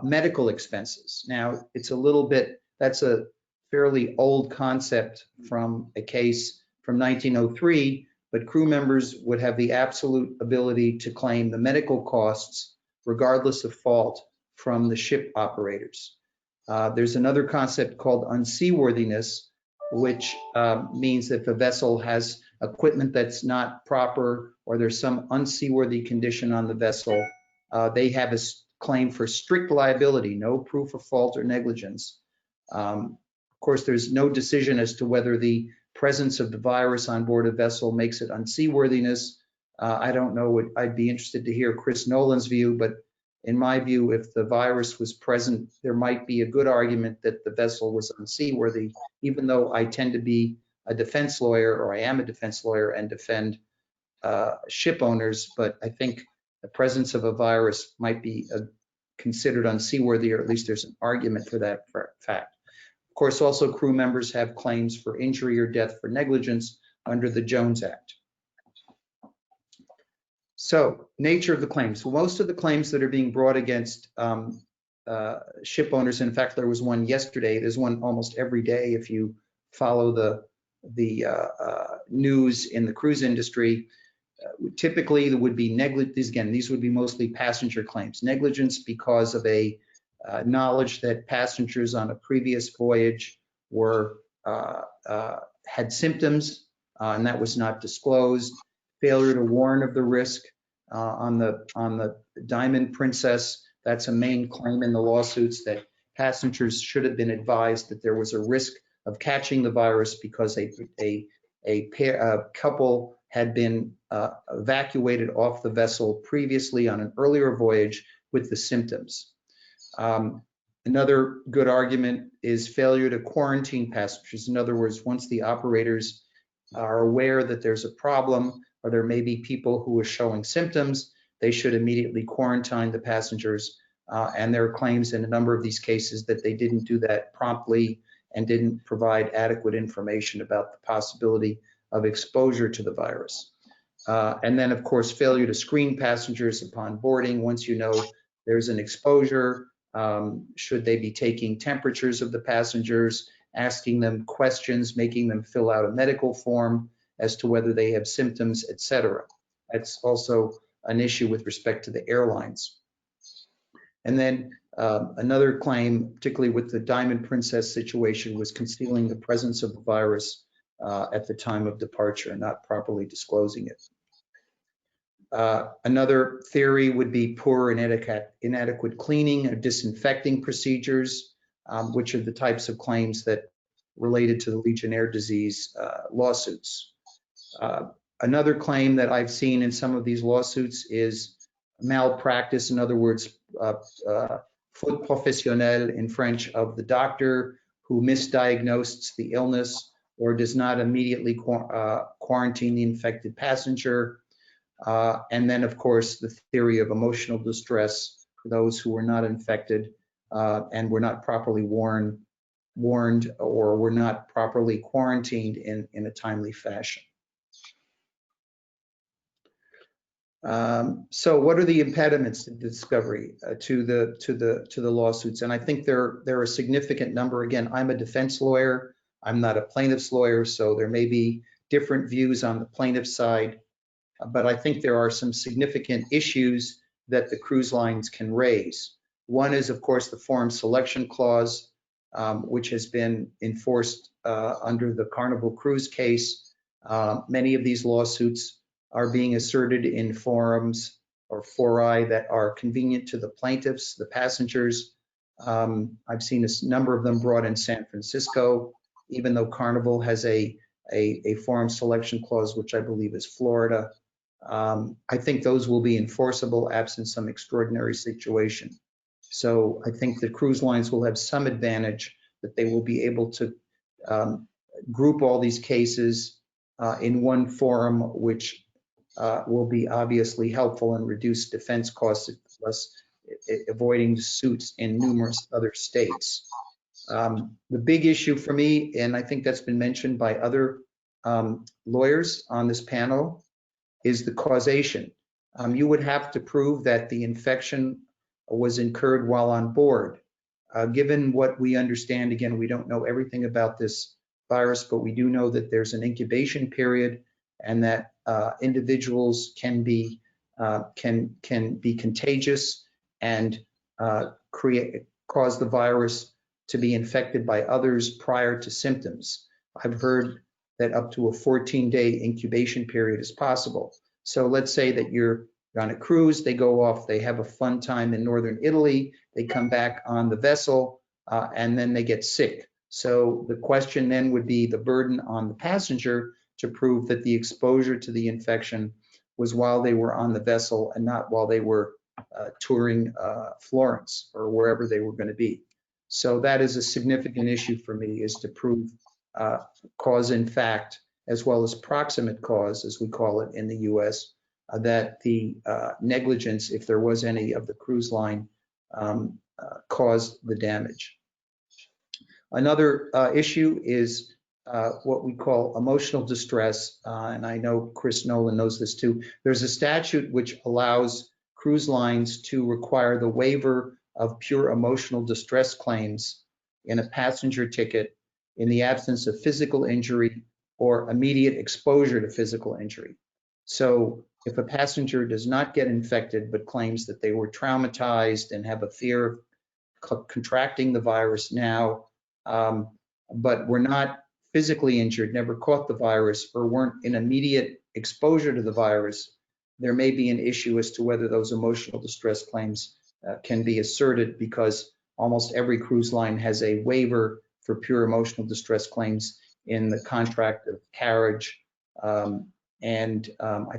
medical expenses. Now, it's a little bit, that's a fairly old concept from a case from 1903, but crew members would have the absolute ability to claim the medical costs regardless of fault from the ship operators. There's another concept called unseaworthiness, which means that the vessel has equipment that's not proper or there's some unseaworthy condition on the vessel. They have a claim for strict liability, no proof of fault or negligence. Of course, there's no decision as to whether the presence of the virus on board a vessel makes it unseaworthiness. I don't know what, I'd be interested to hear Chris Nolan's view, but in my view, if the virus was present, there might be a good argument that the vessel was unseaworthy, even though I tend to be a defense lawyer, or I am a defense lawyer and defend ship owners, but I think the presence of a virus might be considered unseaworthy, or at least there's an argument for that fact. Of course, also crew members have claims for injury or death for negligence under the Jones Act. So, nature of the claims. So most of the claims that are being brought against ship owners, in fact, there was one yesterday, there's one almost every day if you follow the news in the cruise industry. Typically, there would be negligence. Again, these would be mostly passenger claims. Negligence because of a knowledge that passengers on a previous voyage were had symptoms and that was not disclosed. Failure to warn of the risk on the Diamond Princess. That's a main claim in the lawsuits, that passengers should have been advised that there was a risk of catching the virus because a couple had been evacuated off the vessel previously on an earlier voyage with the symptoms. Another good argument is failure to quarantine passengers. In other words, once the operators are aware that there's a problem or there may be people who are showing symptoms, they should immediately quarantine the passengers. And there are claims in a number of these cases that they didn't do that promptly and didn't provide adequate information about the possibility of exposure to the virus. And then, of course, failure to screen passengers upon boarding. Once you know there's an exposure, should they be taking temperatures of the passengers, asking them questions, making them fill out a medical form as to whether they have symptoms, etc. That's also an issue with respect to the airlines. And then another claim, particularly with the Diamond Princess situation, was concealing the presence of the virus at the time of departure, not properly disclosing it. Another theory would be poor and inadequate cleaning or disinfecting procedures, which are the types of claims that related to the Legionnaire disease lawsuits. Another claim that I've seen in some of these lawsuits is malpractice, in other words, faute professionnelle in French, of the doctor who misdiagnosed the illness or does not immediately quarantine the infected passenger. And then, of course, the theory of emotional distress for those who were not infected and were not properly warned or were not properly quarantined in a timely fashion. So what are the impediments to discovery to the lawsuits? And I think there are a significant number. Again, I'm a defense lawyer. I'm not a plaintiff's lawyer, so there may be different views on the plaintiff's side. But I think there are some significant issues that the cruise lines can raise. One is, of course, the forum selection clause, which has been enforced under the Carnival Cruise case. Many of these lawsuits are being asserted in forums or fori that are convenient to the plaintiffs, the passengers. I've seen a number of them brought in San Francisco, even though Carnival has a forum selection clause, which I believe is Florida. I think those will be enforceable absent some extraordinary situation. So I think the cruise lines will have some advantage that they will be able to group all these cases in one forum, which will be obviously helpful and reduce defense costs, thus avoiding suits in numerous other states. The big issue for me, and I think that's been mentioned by other lawyers on this panel, is the causation. You would have to prove that the infection was incurred while on board. Given what we understand, again, we don't know everything about this virus, but we do know that there's an incubation period and that individuals can be contagious and cause the virus to be infected by others prior to symptoms. I've heard that up to a 14-day incubation period is possible. So let's say that you're on a cruise, they go off, they have a fun time in northern Italy, they come back on the vessel, and then they get sick. So the question then would be the burden on the passenger to prove that the exposure to the infection was while they were on the vessel and not while they were touring Florence or wherever they were going to be. So that is a significant issue for me, is to prove cause in fact, as well as proximate cause, as we call it in the US, that the negligence, if there was any of the cruise line, caused the damage. Another issue is what we call emotional distress, and I know Chris Nolan knows this too. There's a statute which allows cruise lines to require the waiver of pure emotional distress claims in a passenger ticket in the absence of physical injury or immediate exposure to physical injury. So if a passenger does not get infected but claims that they were traumatized and have a fear of contracting the virus now, but were not physically injured, never caught the virus, or weren't in immediate exposure to the virus, there may be an issue as to whether those emotional distress claims can be asserted, because almost every cruise line has a waiver for pure emotional distress claims in the contract of carriage. I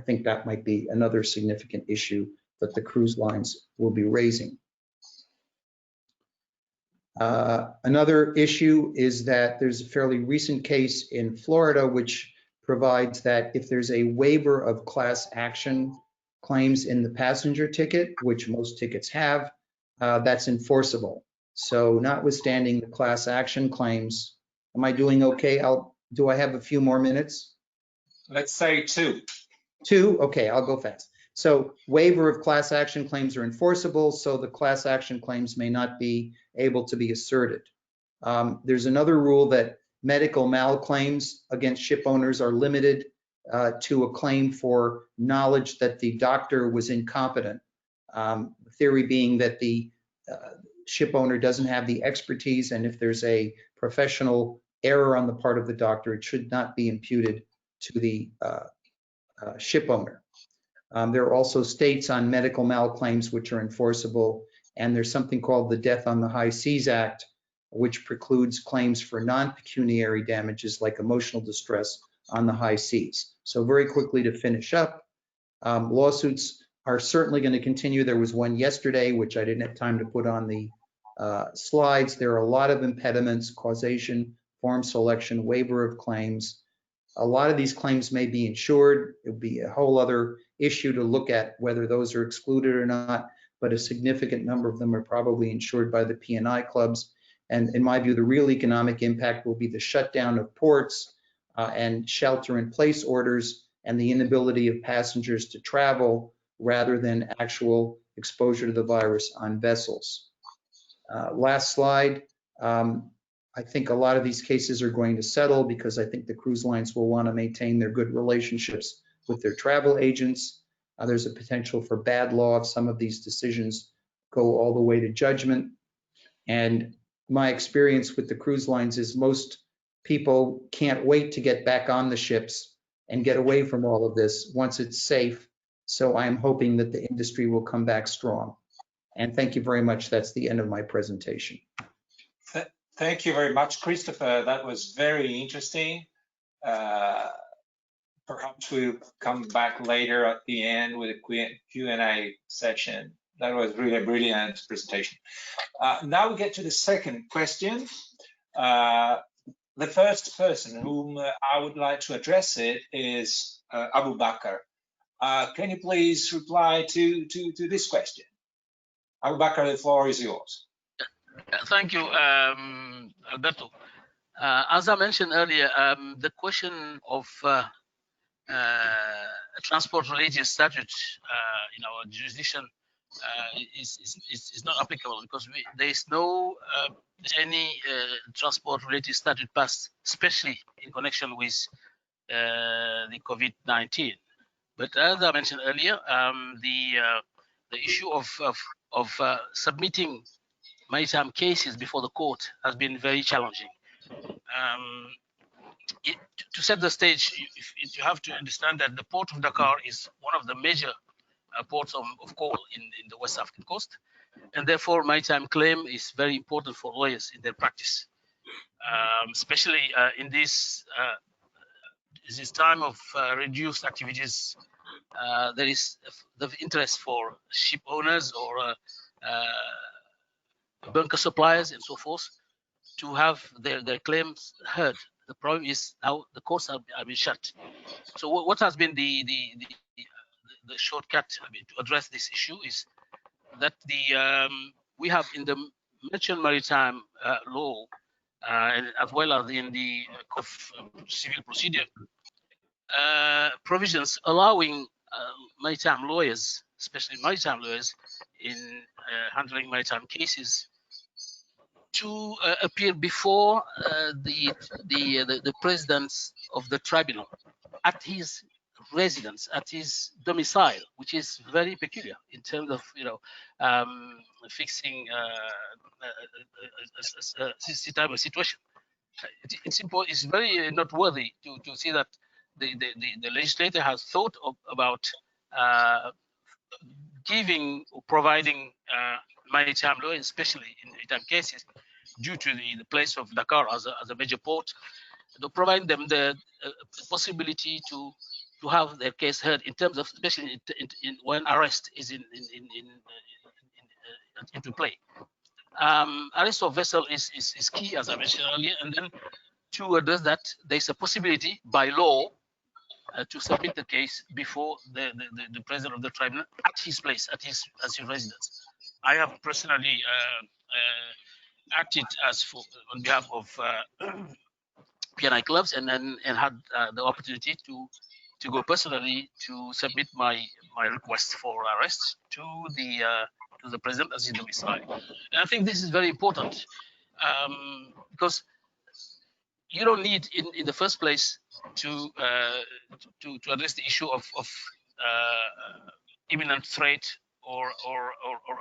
think that might be another significant issue that the cruise lines will be raising. Another issue is that there's a fairly recent case in Florida which provides that if there's a waiver of class action claims in the passenger ticket, which most tickets have, that's enforceable. So notwithstanding the class action claims, am I doing okay? Do I have a few more minutes? Let's say 2. 2? Okay, I'll go fast. So waiver of class action claims are enforceable, so the class action claims may not be able to be asserted. There's another rule that medical malclaims against ship owners are limited to a claim for knowledge that the doctor was incompetent. Theory being that the ship owner doesn't have the expertise, and if there's a professional error on the part of the doctor, it should not be imputed to the ship owner. There are also states on medical malclaims which are enforceable, and there's something called the Death on the High Seas Act, which precludes claims for non-pecuniary damages like emotional distress on the high seas. So very quickly to finish up, lawsuits are certainly going to continue. There was one yesterday, which I didn't have time to put on the slides. There are a lot of impediments: causation, form selection, waiver of claims. A lot of these claims may be insured. It would be a whole other issue to look at whether those are excluded or not, but a significant number of them are probably insured by the P&I clubs. And in my view, the real economic impact will be the shutdown of ports and shelter-in-place orders and the inability of passengers to travel rather than actual exposure to the virus on vessels. Last slide. I think a lot of these cases are going to settle because I think the cruise lines will want to maintain their good relationships with their travel agents. There's a potential for bad law if some of these decisions go all the way to judgment. And my experience with the cruise lines is most people can't wait to get back on the ships and get away from all of this once it's safe. So I'm hoping that the industry will come back strong. And thank you very much. That's the end of my presentation. Thank you very much, Christopher. That was very interesting. Perhaps we'll come back later at the end with a Q&A section. That was really a brilliant presentation. Now we get to the second question. The first person whom I would like to address it is Abu Bakr. Can you please reply to this question? Abu Bakr, the floor is yours. Thank you, Alberto. As I mentioned earlier, the question of transport-related statute in our jurisdiction is not applicable because there is no any transport-related statute passed, especially in connection with the COVID-19. But as I mentioned earlier, the issue of submitting maritime cases before the court has been very challenging. To set the stage, you have to understand that the port of Dakar is one of the major ports of call in the West African coast, and therefore maritime claim is very important for lawyers in their practice, especially in this time of reduced activities. There is the interest for ship owners or bunker suppliers and so forth to have their claims heard. The problem is now the courts have been shut. So what has been the shortcut, to address this issue is that we have in the merchant maritime law and as well as in the civil procedure provisions allowing maritime lawyers, especially maritime lawyers, in handling maritime cases to appear before the president of the tribunal at his residence, at his domicile, which is very peculiar in terms of fixing this type of situation. It's very noteworthy to see that the legislator has thought about giving or providing maritime law, especially in maritime cases, due to the place of Dakar as a major port, to provide them the possibility to have their case heard in terms of, especially when arrest is into play. Arrest of vessel is key, as I mentioned earlier, and then to address that, there's a possibility by law to submit the case before the president of the tribunal at his place, at his residence. I have personally acted on behalf of P&I clubs and had the opportunity to go personally to submit my request for arrest to the president as his domicile. And I think this is very important because you don't need in the first place to address the issue of imminent threat or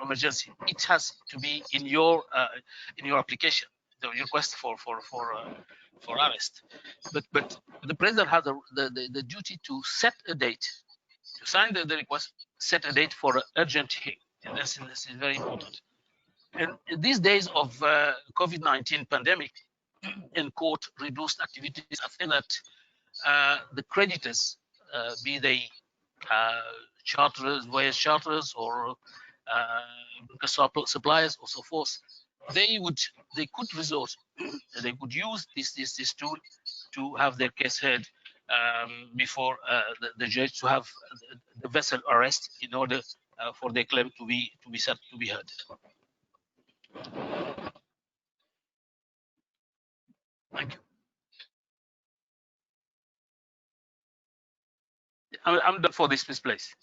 emergency. It has to be in your application, the request for arrest. But the president has the duty to set a date, to sign the request, set a date for an urgent hearing. And this is very important. And in these days of COVID-19 pandemic and court reduced activities, I think that the creditors, be they charterers, various charterers, or suppliers, or so forth, they could resort, they could use this tool to have their case heard before the judge, to have the vessel arrest in order for their claim to be heard. Thank you. I'm done for this place.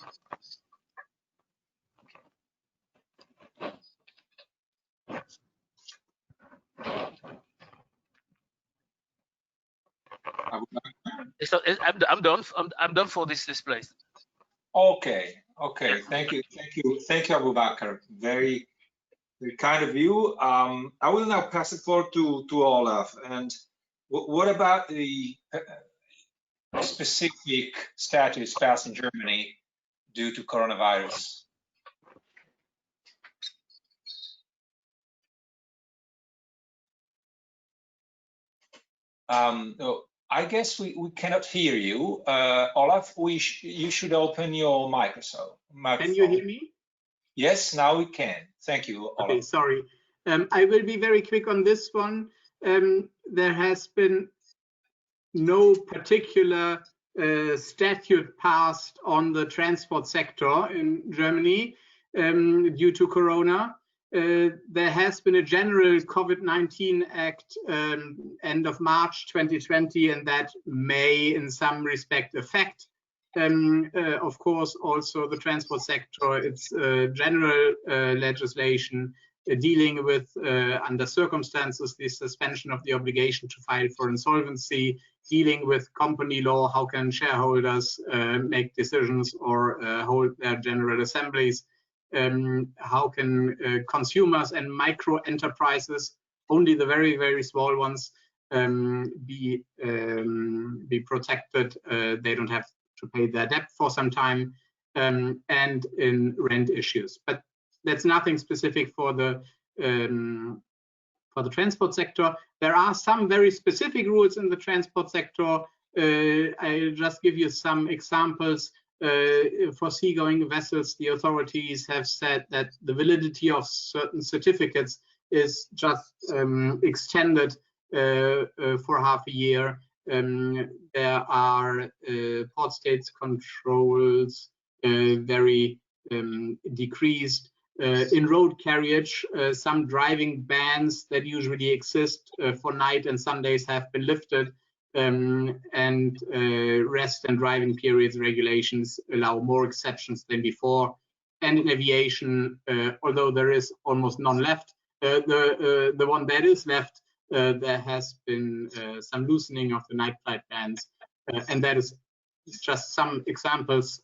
I'm done. I'm done for this place. Okay. Thank you, Abu Bakr. Very kind of you. I will now pass the floor to Olaf. And what about the specific statutes passed in Germany due to coronavirus? I guess we cannot hear you. Olaf, you should open your microphone. Can you hear me? Yes, now we can. Thank you, Olaf. Okay, sorry. I will be very quick on this one. There has been no particular statute passed on the transport sector in Germany due to Corona. There has been a general COVID-19 Act end of March 2020, and that may in some respect affect, of course, also the transport sector. It's general legislation dealing with, under circumstances, the suspension of the obligation to file for insolvency, dealing with company law, how can shareholders make decisions or hold their general assemblies, how can consumers and micro enterprises, only the very, very small ones, be protected. They don't have to pay their debt for some time, and in rent issues. But that's nothing specific for the transport sector. There are some very specific rules in the transport sector. I'll just give you some examples. For seagoing vessels, the authorities have said that the validity of certain certificates is just extended for half a year. There are port states controls very decreased. In road carriage, some driving bans that usually exist for night and Sundays have been lifted, and rest and driving periods regulations allow more exceptions than before. And in aviation, although there is almost none left, the one that is left, there has been some loosening of the night flight bans, and that is just some examples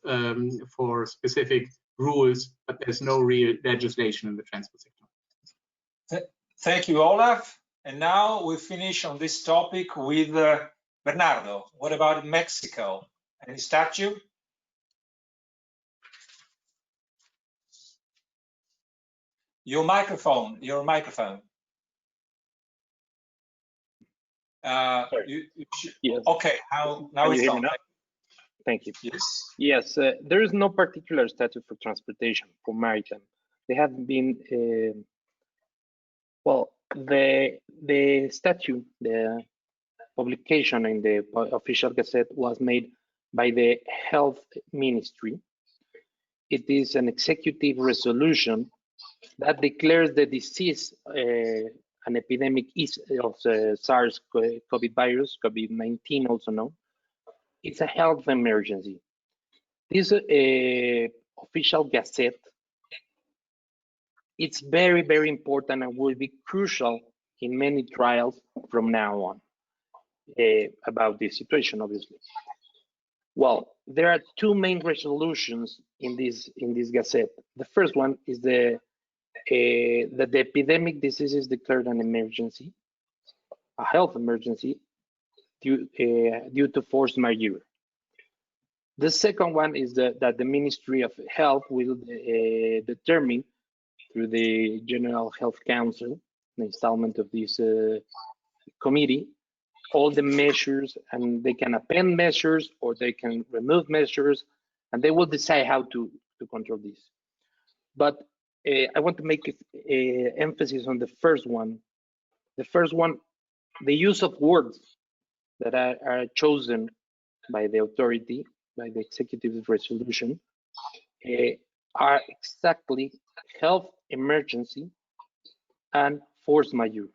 for specific rules, but there's no real legislation in the transport sector. Thank you, Olaf. And now we finish on this topic with Bernardo. What about Mexico? Any statute? Your microphone. Yes. Okay, now it's on. Thank you. Yes. Yes, there is no particular statute for transportation, for maritime. They have been, well, the statute, the publication in the official gazette was made by the Health Ministry. It is an executive resolution that declares the disease, an epidemic of SARS-CoV virus, COVID-19 also known. It's a health emergency. This official gazette, it's very, very important and will be crucial in many trials from now on. about this situation, obviously. Well, there are two main resolutions in this Gazette. The first one is that the epidemic disease is declared an emergency, a health emergency, due to force majeure. The second one is that the Ministry of Health will determine through the General Health Council, the installment of this committee, all the measures, and they can append measures or they can remove measures, and they will decide how to control this. But I want to make emphasis on the first one. The first one, the use of words that are chosen by the authority, by the executive resolution, are exactly health emergency and force majeure.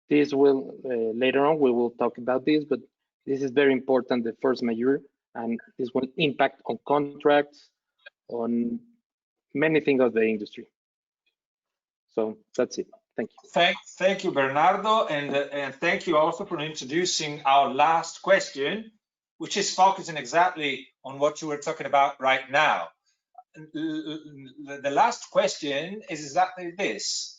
This will, later on, we will talk about this, but this is very important, the force majeure, and this will impact on contracts, on many things of the industry. So that's it. Thank you. Thank you, Bernardo, and thank you also for introducing our last question, which is focusing exactly on what you were talking about right now. The last question is exactly this.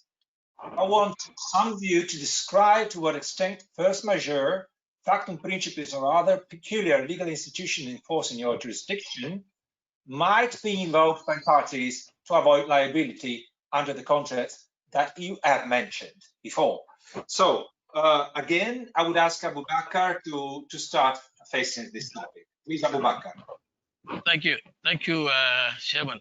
I want some of you to describe to what extent force majeure, factum principis, or other peculiar legal institution enforcing your jurisdiction might be invoked by parties to avoid liability under the contracts that you have mentioned before. So again, I would ask Abubakar to start facing this topic. Please, Abubakar. Thank you, Chairman.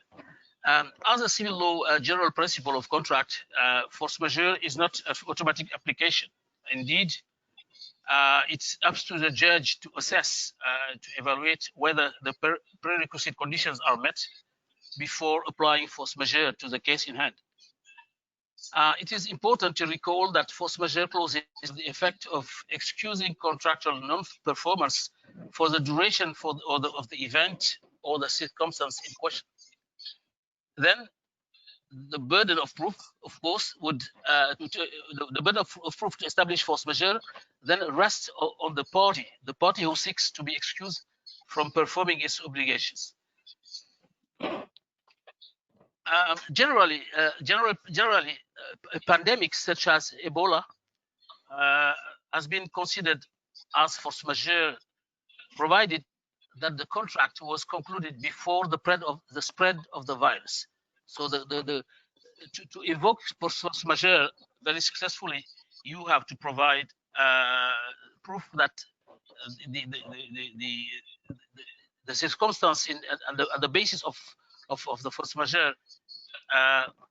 As a civil law general principle of contract, force majeure is not an automatic application. Indeed, it's up to the judge to assess, to evaluate whether the prerequisite conditions are met before applying force majeure to the case in hand. It is important to recall that force majeure clause is the effect of excusing contractual non-performance for the duration of the event or the circumstance in question. Then the burden of proof, of course, would the burden of proof to establish force majeure then rests on the party who seeks to be excused from performing its obligations. Generally, pandemics such as Ebola has been considered as force majeure, provided that the contract was concluded before the spread of the virus. So to evoke force majeure very successfully, you have to provide proof that the circumstance and the basis of the force majeure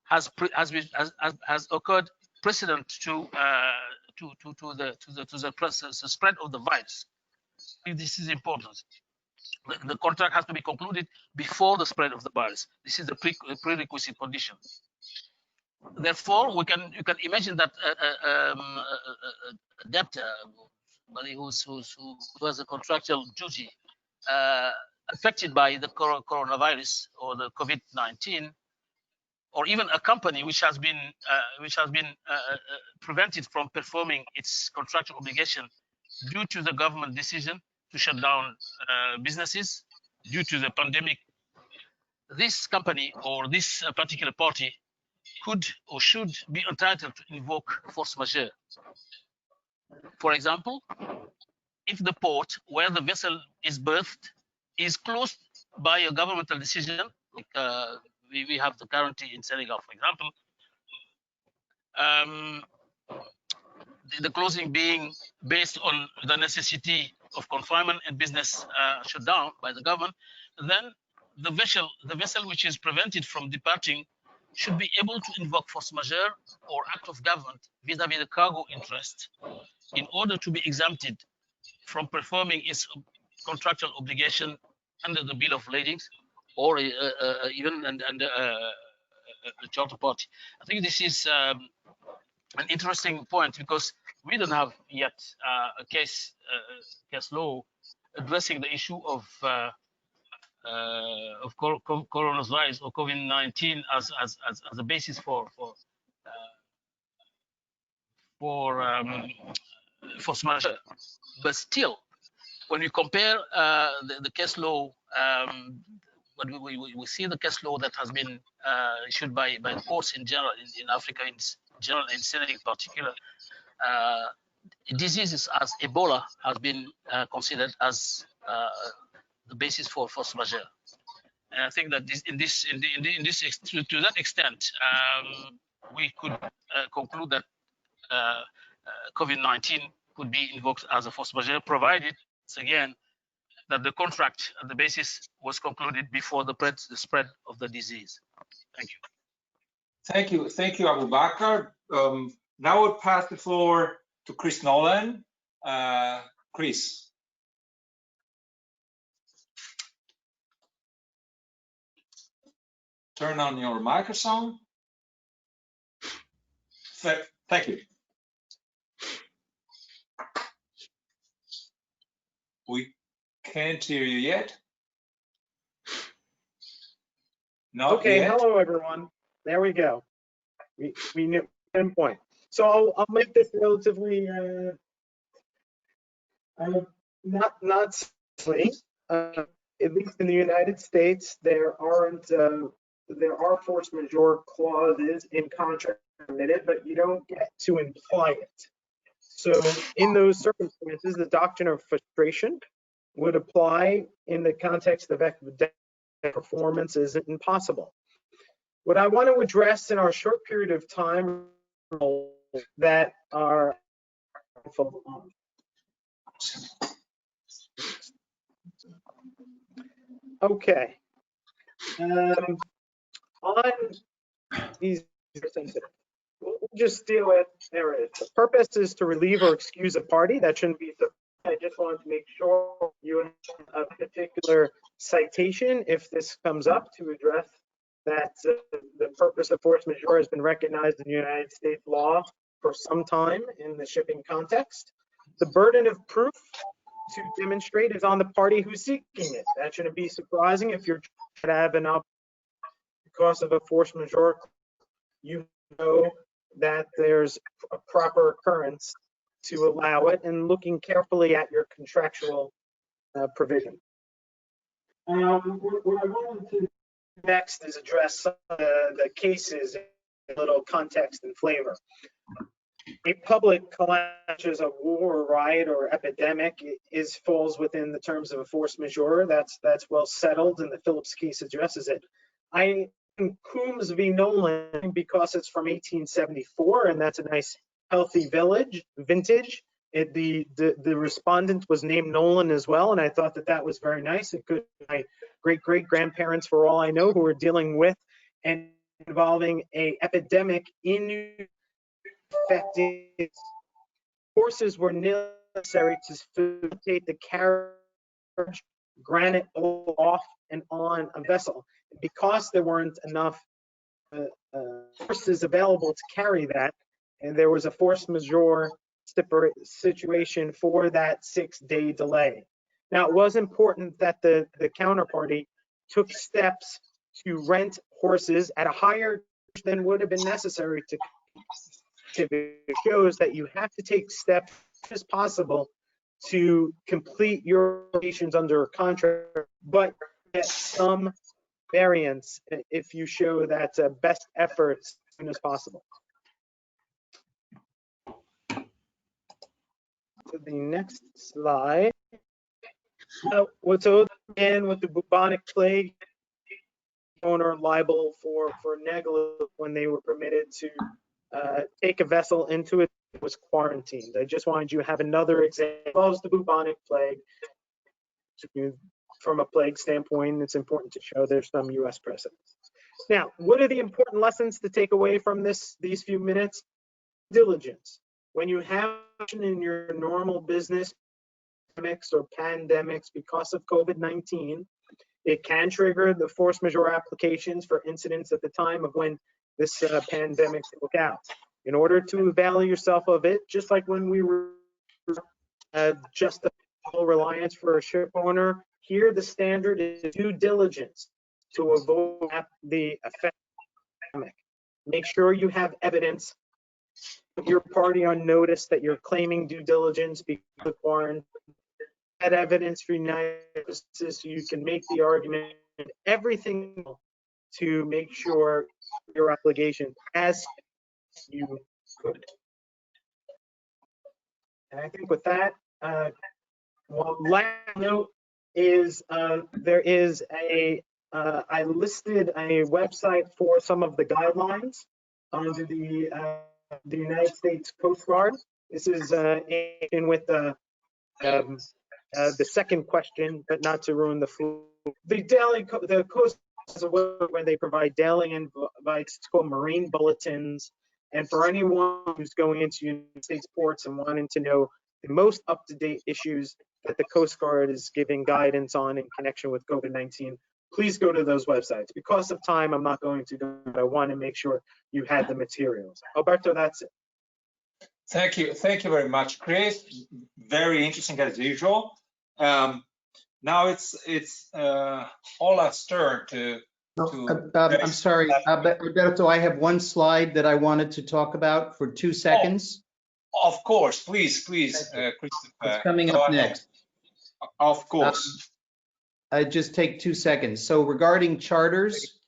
has occurred precedent to the spread of the virus. This is important. The contract has to be concluded before the spread of the virus. This is the prerequisite condition. Therefore, you can imagine that a debtor, somebody who has a contractual duty affected by the coronavirus or the COVID-19, or even a company which has been prevented from performing its contractual obligation due to the government decision to shut down businesses due to the pandemic, this company or this particular party could or should be entitled to invoke force majeure. For example, if the port where the vessel is berthed is closed by a governmental decision, like we have the currently in Senegal, for example, the closing being based on the necessity of confinement and business shutdown by the government, then the vessel which is prevented from departing should be able to invoke force majeure or act of government vis-à-vis the cargo interest in order to be exempted from performing its contractual obligation under the bill of lading or even under a charter party. I think this is an interesting point because we don't have yet a case law addressing the issue of coronavirus or COVID-19 as a basis for force majeure. But still, when we compare the case law, when we see the case law that has been issued by the courts in general, in Africa in general, and Senegal in particular, diseases as Ebola has been considered as the basis for force majeure. And I think that to that extent, we could conclude that COVID-19 could be invoked as a force majeure, provided, again, that the contract at the basis was concluded before the spread of the disease. Thank you. Thank you, Abu Bakr. Now we'll pass the floor to Chris Nolan. Chris. Turn on your microphone. Thank you. We can't hear you yet. Not okay, yet. Hello everyone. There we go. We knew 10 point. So I'll make this relatively not silly. At least in the United States, there are force majeure clauses in contract permitted, but you don't get to imply it. So in those circumstances, the doctrine of frustration would apply in the context of epidemic performance is impossible. What I want to address in our short period of time that are okay. On these sensitive. We'll just deal with, there it is. The purpose is to relieve or excuse a party. That shouldn't be, I just wanted to make sure you have a particular citation if this comes up to address that the purpose of force majeure has been recognized in United States law for some time in the shipping context. The burden of proof to demonstrate is on the party who's seeking it. That shouldn't be surprising if you're trying to have an up because of a force majeure, you know that there's a proper occurrence to allow it, and looking carefully at your contractual provision. What I wanted to do next is address some of the cases in a little context and flavor. A public collapse, such as a war, riot, or epidemic, falls within the terms of a force majeure. That's well settled, and the Phillips case addresses it. Coombs v. Nolan, because it's from 1874, and that's a nice healthy vintage. The respondent was named Nolan as well, and I thought that was very nice. It could be my great-great-grandparents, for all I know, who are dealing with and involving a epidemic in affecting forces were necessary to facilitate the carriage granite off and on a vessel. Because there weren't enough forces available to carry that, and there was a force majeure situation for that 6-day delay. Now, it was important that the counterparty took steps to rent horses at a higher than would have been necessary to. It shows that you have to take steps as possible to complete your obligations under a contract, but get some variance if you show that best efforts as soon as possible. To the next slide. What's again with the bubonic plague, owner liable for negligence when they were permitted to take a vessel into it was quarantined. I just wanted you to have another example of the bubonic plague. From a plague standpoint, it's important to show there's some U.S. precedents. Now, what are the important lessons to take away from these few minutes? Diligence. When you have in your normal business or pandemics because of COVID-19, it can trigger the force majeure applications for incidents at the time of when this pandemic broke out. In order to avail yourself of it, just like when we were just a full reliance for a ship owner, here the standard is due diligence to avoid the effect of the pandemic. Make sure you have evidence put your party on notice that you're claiming due diligence because of warrant, that evidence for United States, so you can make the argument, everything to make sure your obligation as you could. And I think with that, one last note is there is I listed a website for some of the guidelines under the United States Coast Guard. This is in with the second question, but not to ruin the flow. The Coast has a website where they provide daily invites. It's called Marine Bulletins. And for anyone who's going into United States ports and wanting to know the most up-to-date issues that the Coast Guard is giving guidance on in connection with COVID-19, please go to those websites. Because of time, I'm not going to go, but I want to make sure you had the materials. Alberto, that's it. Thank you very much, Chris. Very interesting as usual. Now it's Ola's turn to I'm sorry, Alberto, I have one slide that I wanted to talk about for 2 seconds. Oh, of course, please, Christopher. It's coming up next. Of course. I just take 2 seconds. So regarding charters,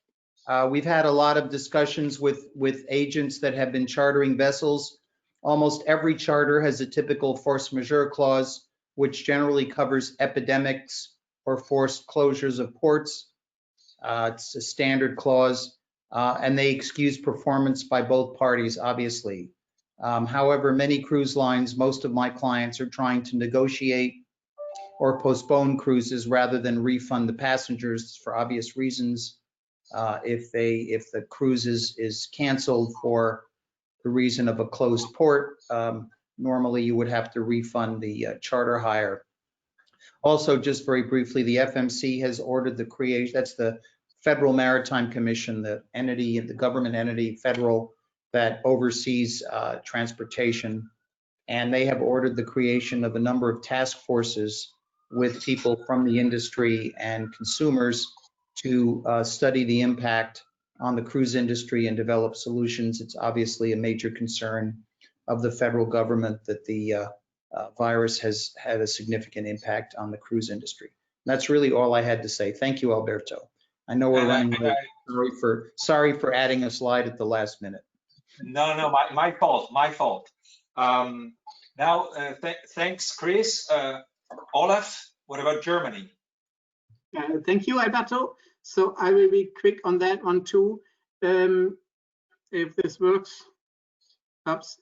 we've had a lot of discussions with agents that have been chartering vessels. Almost every charter has a typical force majeure clause, which generally covers epidemics or forced closures of ports. It's a standard clause, and they excuse performance by both parties, obviously. However, many cruise lines, most of my clients are trying to negotiate or postpone cruises rather than refund the passengers for obvious reasons. If the cruise is canceled for the reason of a closed port, normally you would have to refund the charter hire. Also, just very briefly, the FMC has ordered the creation, that's the Federal Maritime Commission, the entity, the government entity, federal, that oversees transportation. And they have ordered the creation of a number of task forces with people from the industry and consumers to study the impact on the cruise industry and develop solutions. It's obviously a major concern of the federal government that the virus has had a significant impact on the cruise industry. And that's really all I had to say. Thank you, Alberto. I know we're running late. Sorry for adding a slide at the last minute. No, my fault. Now, thanks, Chris. Olaf, what about Germany? Thank you, Alberto. So I will be quick on that one too, if this works. Oops.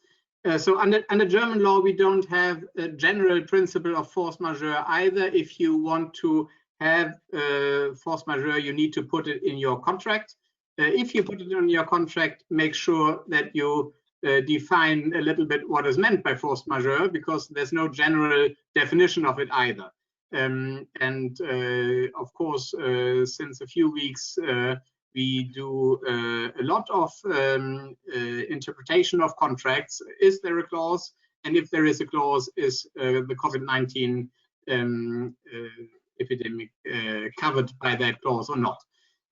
So under German law, we don't have a general principle of force majeure either. If you want to have force majeure, you need to put it in your contract. If you put it in your contract, make sure that you define a little bit what is meant by force majeure, because there's no general definition of it either. Of course, since a few weeks, we do a lot of interpretation of contracts. Is there a clause? And if there is a clause, is the COVID-19 epidemic covered by that clause or not?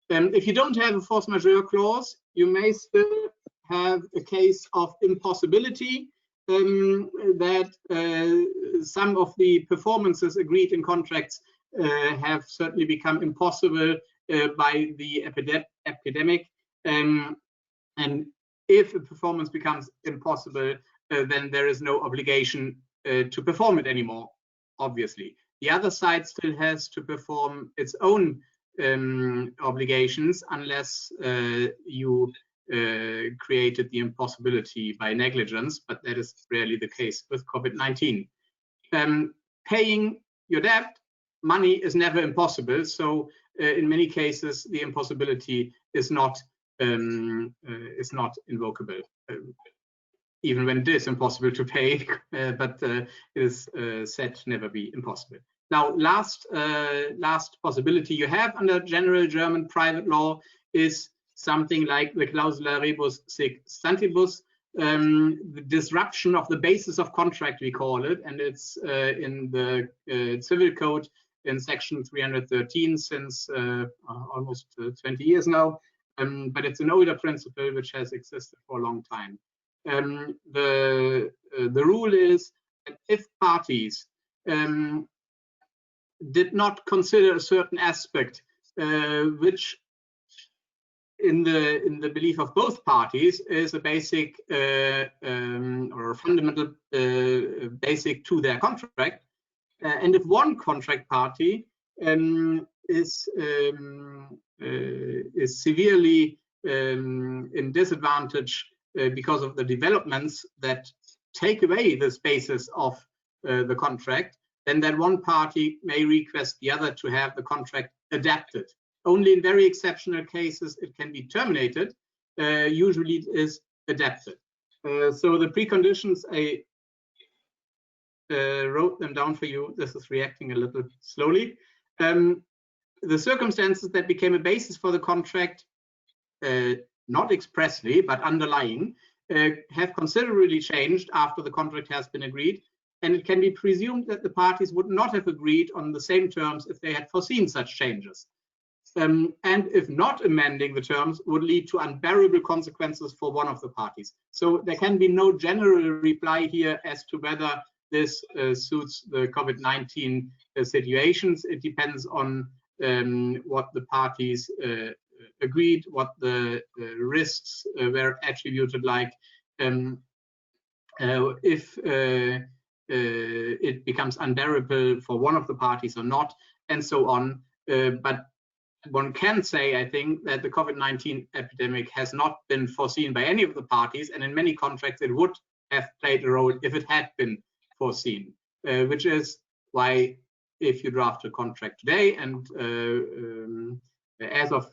If you don't have a force majeure clause, you may still have a case of impossibility, that some of the performances agreed in contracts have certainly become impossible by the epidemic. And if a performance becomes impossible, then there is no obligation to perform it anymore, obviously. The other side still has to perform its own obligations unless you created the impossibility by negligence, but that is rarely the case with COVID-19. Paying your debt, money is never impossible, so in many cases the impossibility is not invocable, even when it is impossible to pay, but it is said to never be impossible. Now, last possibility you have under general German private law is something like the clausula rebus sic stantibus, the disruption of the basis of contract, we call it, and it's in the civil code in section 313 since almost 20 years now, but it's an older principle which has existed for a long time. The rule is that if parties did not consider a certain aspect which in the belief of both parties is a basic or a fundamental basic to their contract, and if one contract party is severely in disadvantage because of the developments that take away this basis of the contract, then that one party may request the other to have the contract adapted. Only in very exceptional cases it can be terminated. Usually it is adapted. So the preconditions, I wrote them down for you. This is reacting a little slowly. The circumstances that became a basis for the contract, not expressly but underlying, have considerably changed after the contract has been agreed, and it can be presumed that the parties would not have agreed on the same terms if they had foreseen such changes. And if not amending the terms would lead to unbearable consequences for one of the parties. So there can be no general reply here as to whether this suits the COVID-19 situations. It depends on what the parties agreed, what the risks were attributed like. If it becomes unbearable for one of the parties or not, and so on. But one can say, I think, that the COVID-19 epidemic has not been foreseen by any of the parties, and in many contracts it would have played a role if it had been foreseen, which is why if you draft a contract today and as of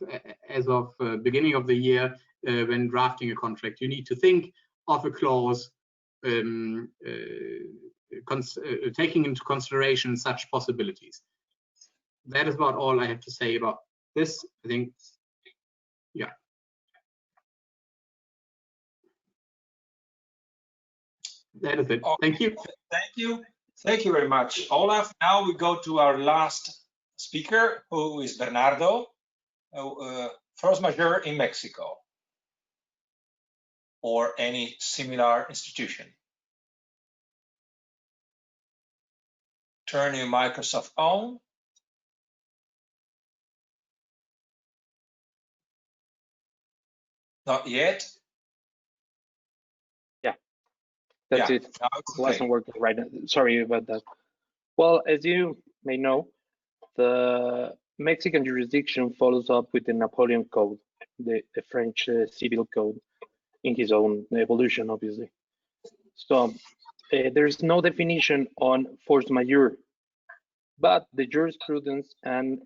beginning of the year, when drafting a contract, you need to think of a clause taking into consideration such possibilities. That is about all I have to say about this. I think, yeah. That is it. Thank you. Thank you. Thank you very much, Olaf. Now we go to our last speaker, who is Bernardo, force majeure in Mexico or any similar institution. Turn your Microsoft on. Not yet. Yeah, that's yeah, it. Now it's okay. Wasn't working right now. Sorry about that. Well, as you may know, the Mexican jurisdiction follows up with the Napoleon Code, the French civil code, in his own evolution, obviously. So there's no definition on force majeure, but the jurisprudence and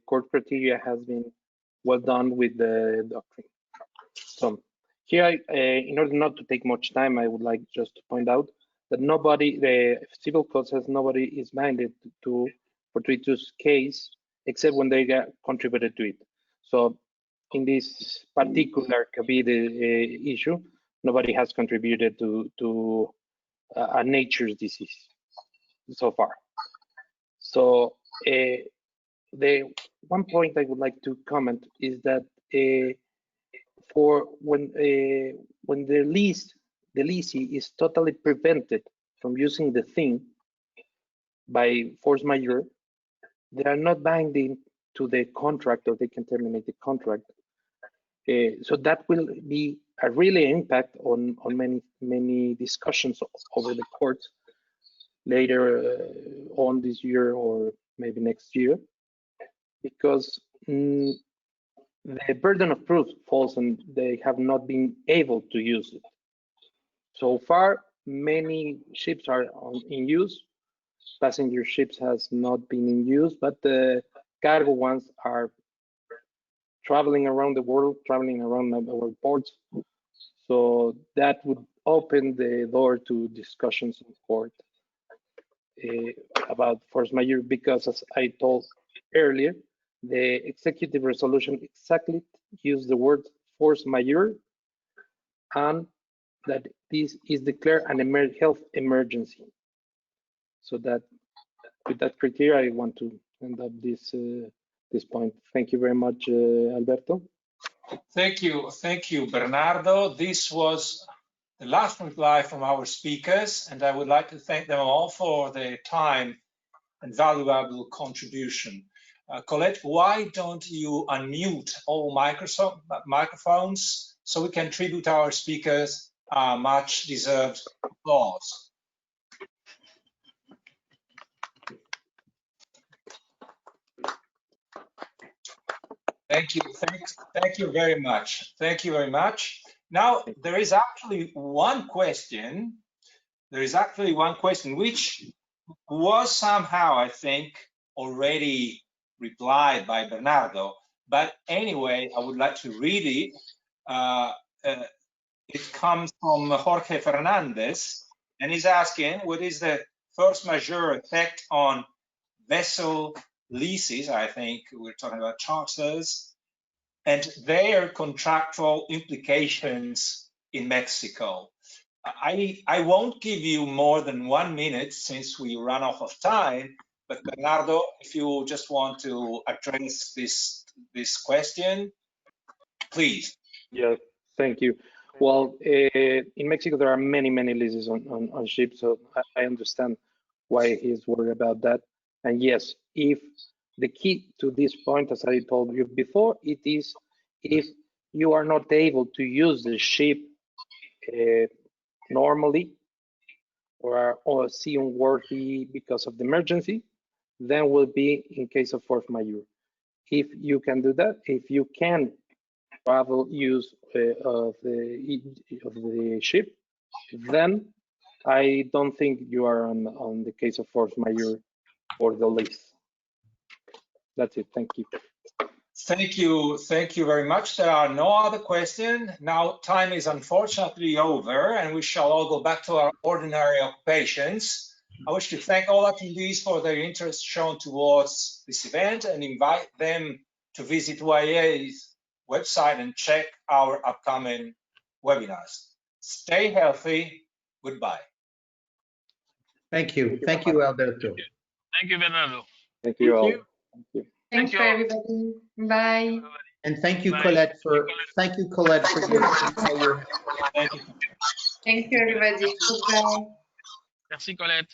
court criteria has been well done with the doctrine. So here, in order not to take much time, I would like just to point out that nobody, the civil code says nobody is binded to fortuitous case except when they get contributed to it. So in this particular COVID issue, nobody has contributed to a nature's disease so far. So the one point I would like to comment is that for when the leasee is totally prevented from using the thing by force majeure, they are not binding to the contract, or they can terminate the contract. So that will be a really impact on many discussions over the courts later on this year or maybe next year, because the burden of proof falls and they have not been able to use it. So far, many ships are in use. Passenger ships has not been in use, but the cargo ones are traveling around the world, traveling around our ports. So that would open the door to discussions in court about force majeure, because as I told earlier, the executive resolution exactly used the word force majeure, and that this is declared an health emergency. So that with that criteria, I want to end up this point. Thank you very much, Alberto. Thank you, Bernardo. This was the last reply from our speakers, and I would like to thank them all for their time and valuable contribution. Colette, why don't you unmute all microphones so we can tribute our speakers much deserved applause. Thank you. Thank you very much. Thank you very much. Now, there is actually one question. Which was somehow, I think, already replied by Bernardo. But anyway, I would like to read it. It comes from Jorge Fernandez, and he's asking, what is the force majeure effect on vessel leases? I think we're talking about charters, and their contractual implications in Mexico. I won't give you more than 1 minute since we run off of time, but Bernardo, if you just want to address this question, please. Yeah, thank you. Well, in Mexico, there are many leases on ships, so I understand why he's worried about that. And yes, if the key to this point, as I told you before, it is if you are not able to use the ship normally or seaworthy because of the emergency, then will be in case of force majeure. If you can do that, if you can travel use of the ship, then I don't think you are on the case of force majeure or the lease. That's it. Thank you. Thank you very much. There are no other questions. Now time is unfortunately over and we shall all go back to our ordinary occupations. I wish to thank all attendees for their interest shown towards this event and invite them to visit UIA's website and check our upcoming webinars. Stay healthy. Goodbye. Thank you. Thank you, Alberto. Thank you, Bernardo. Thank you all. Thank you. Thanks for everybody. Bye. And thank you, Bye. Colette, for your Thank you. Thank you, everybody. Goodbye. Merci, Colette.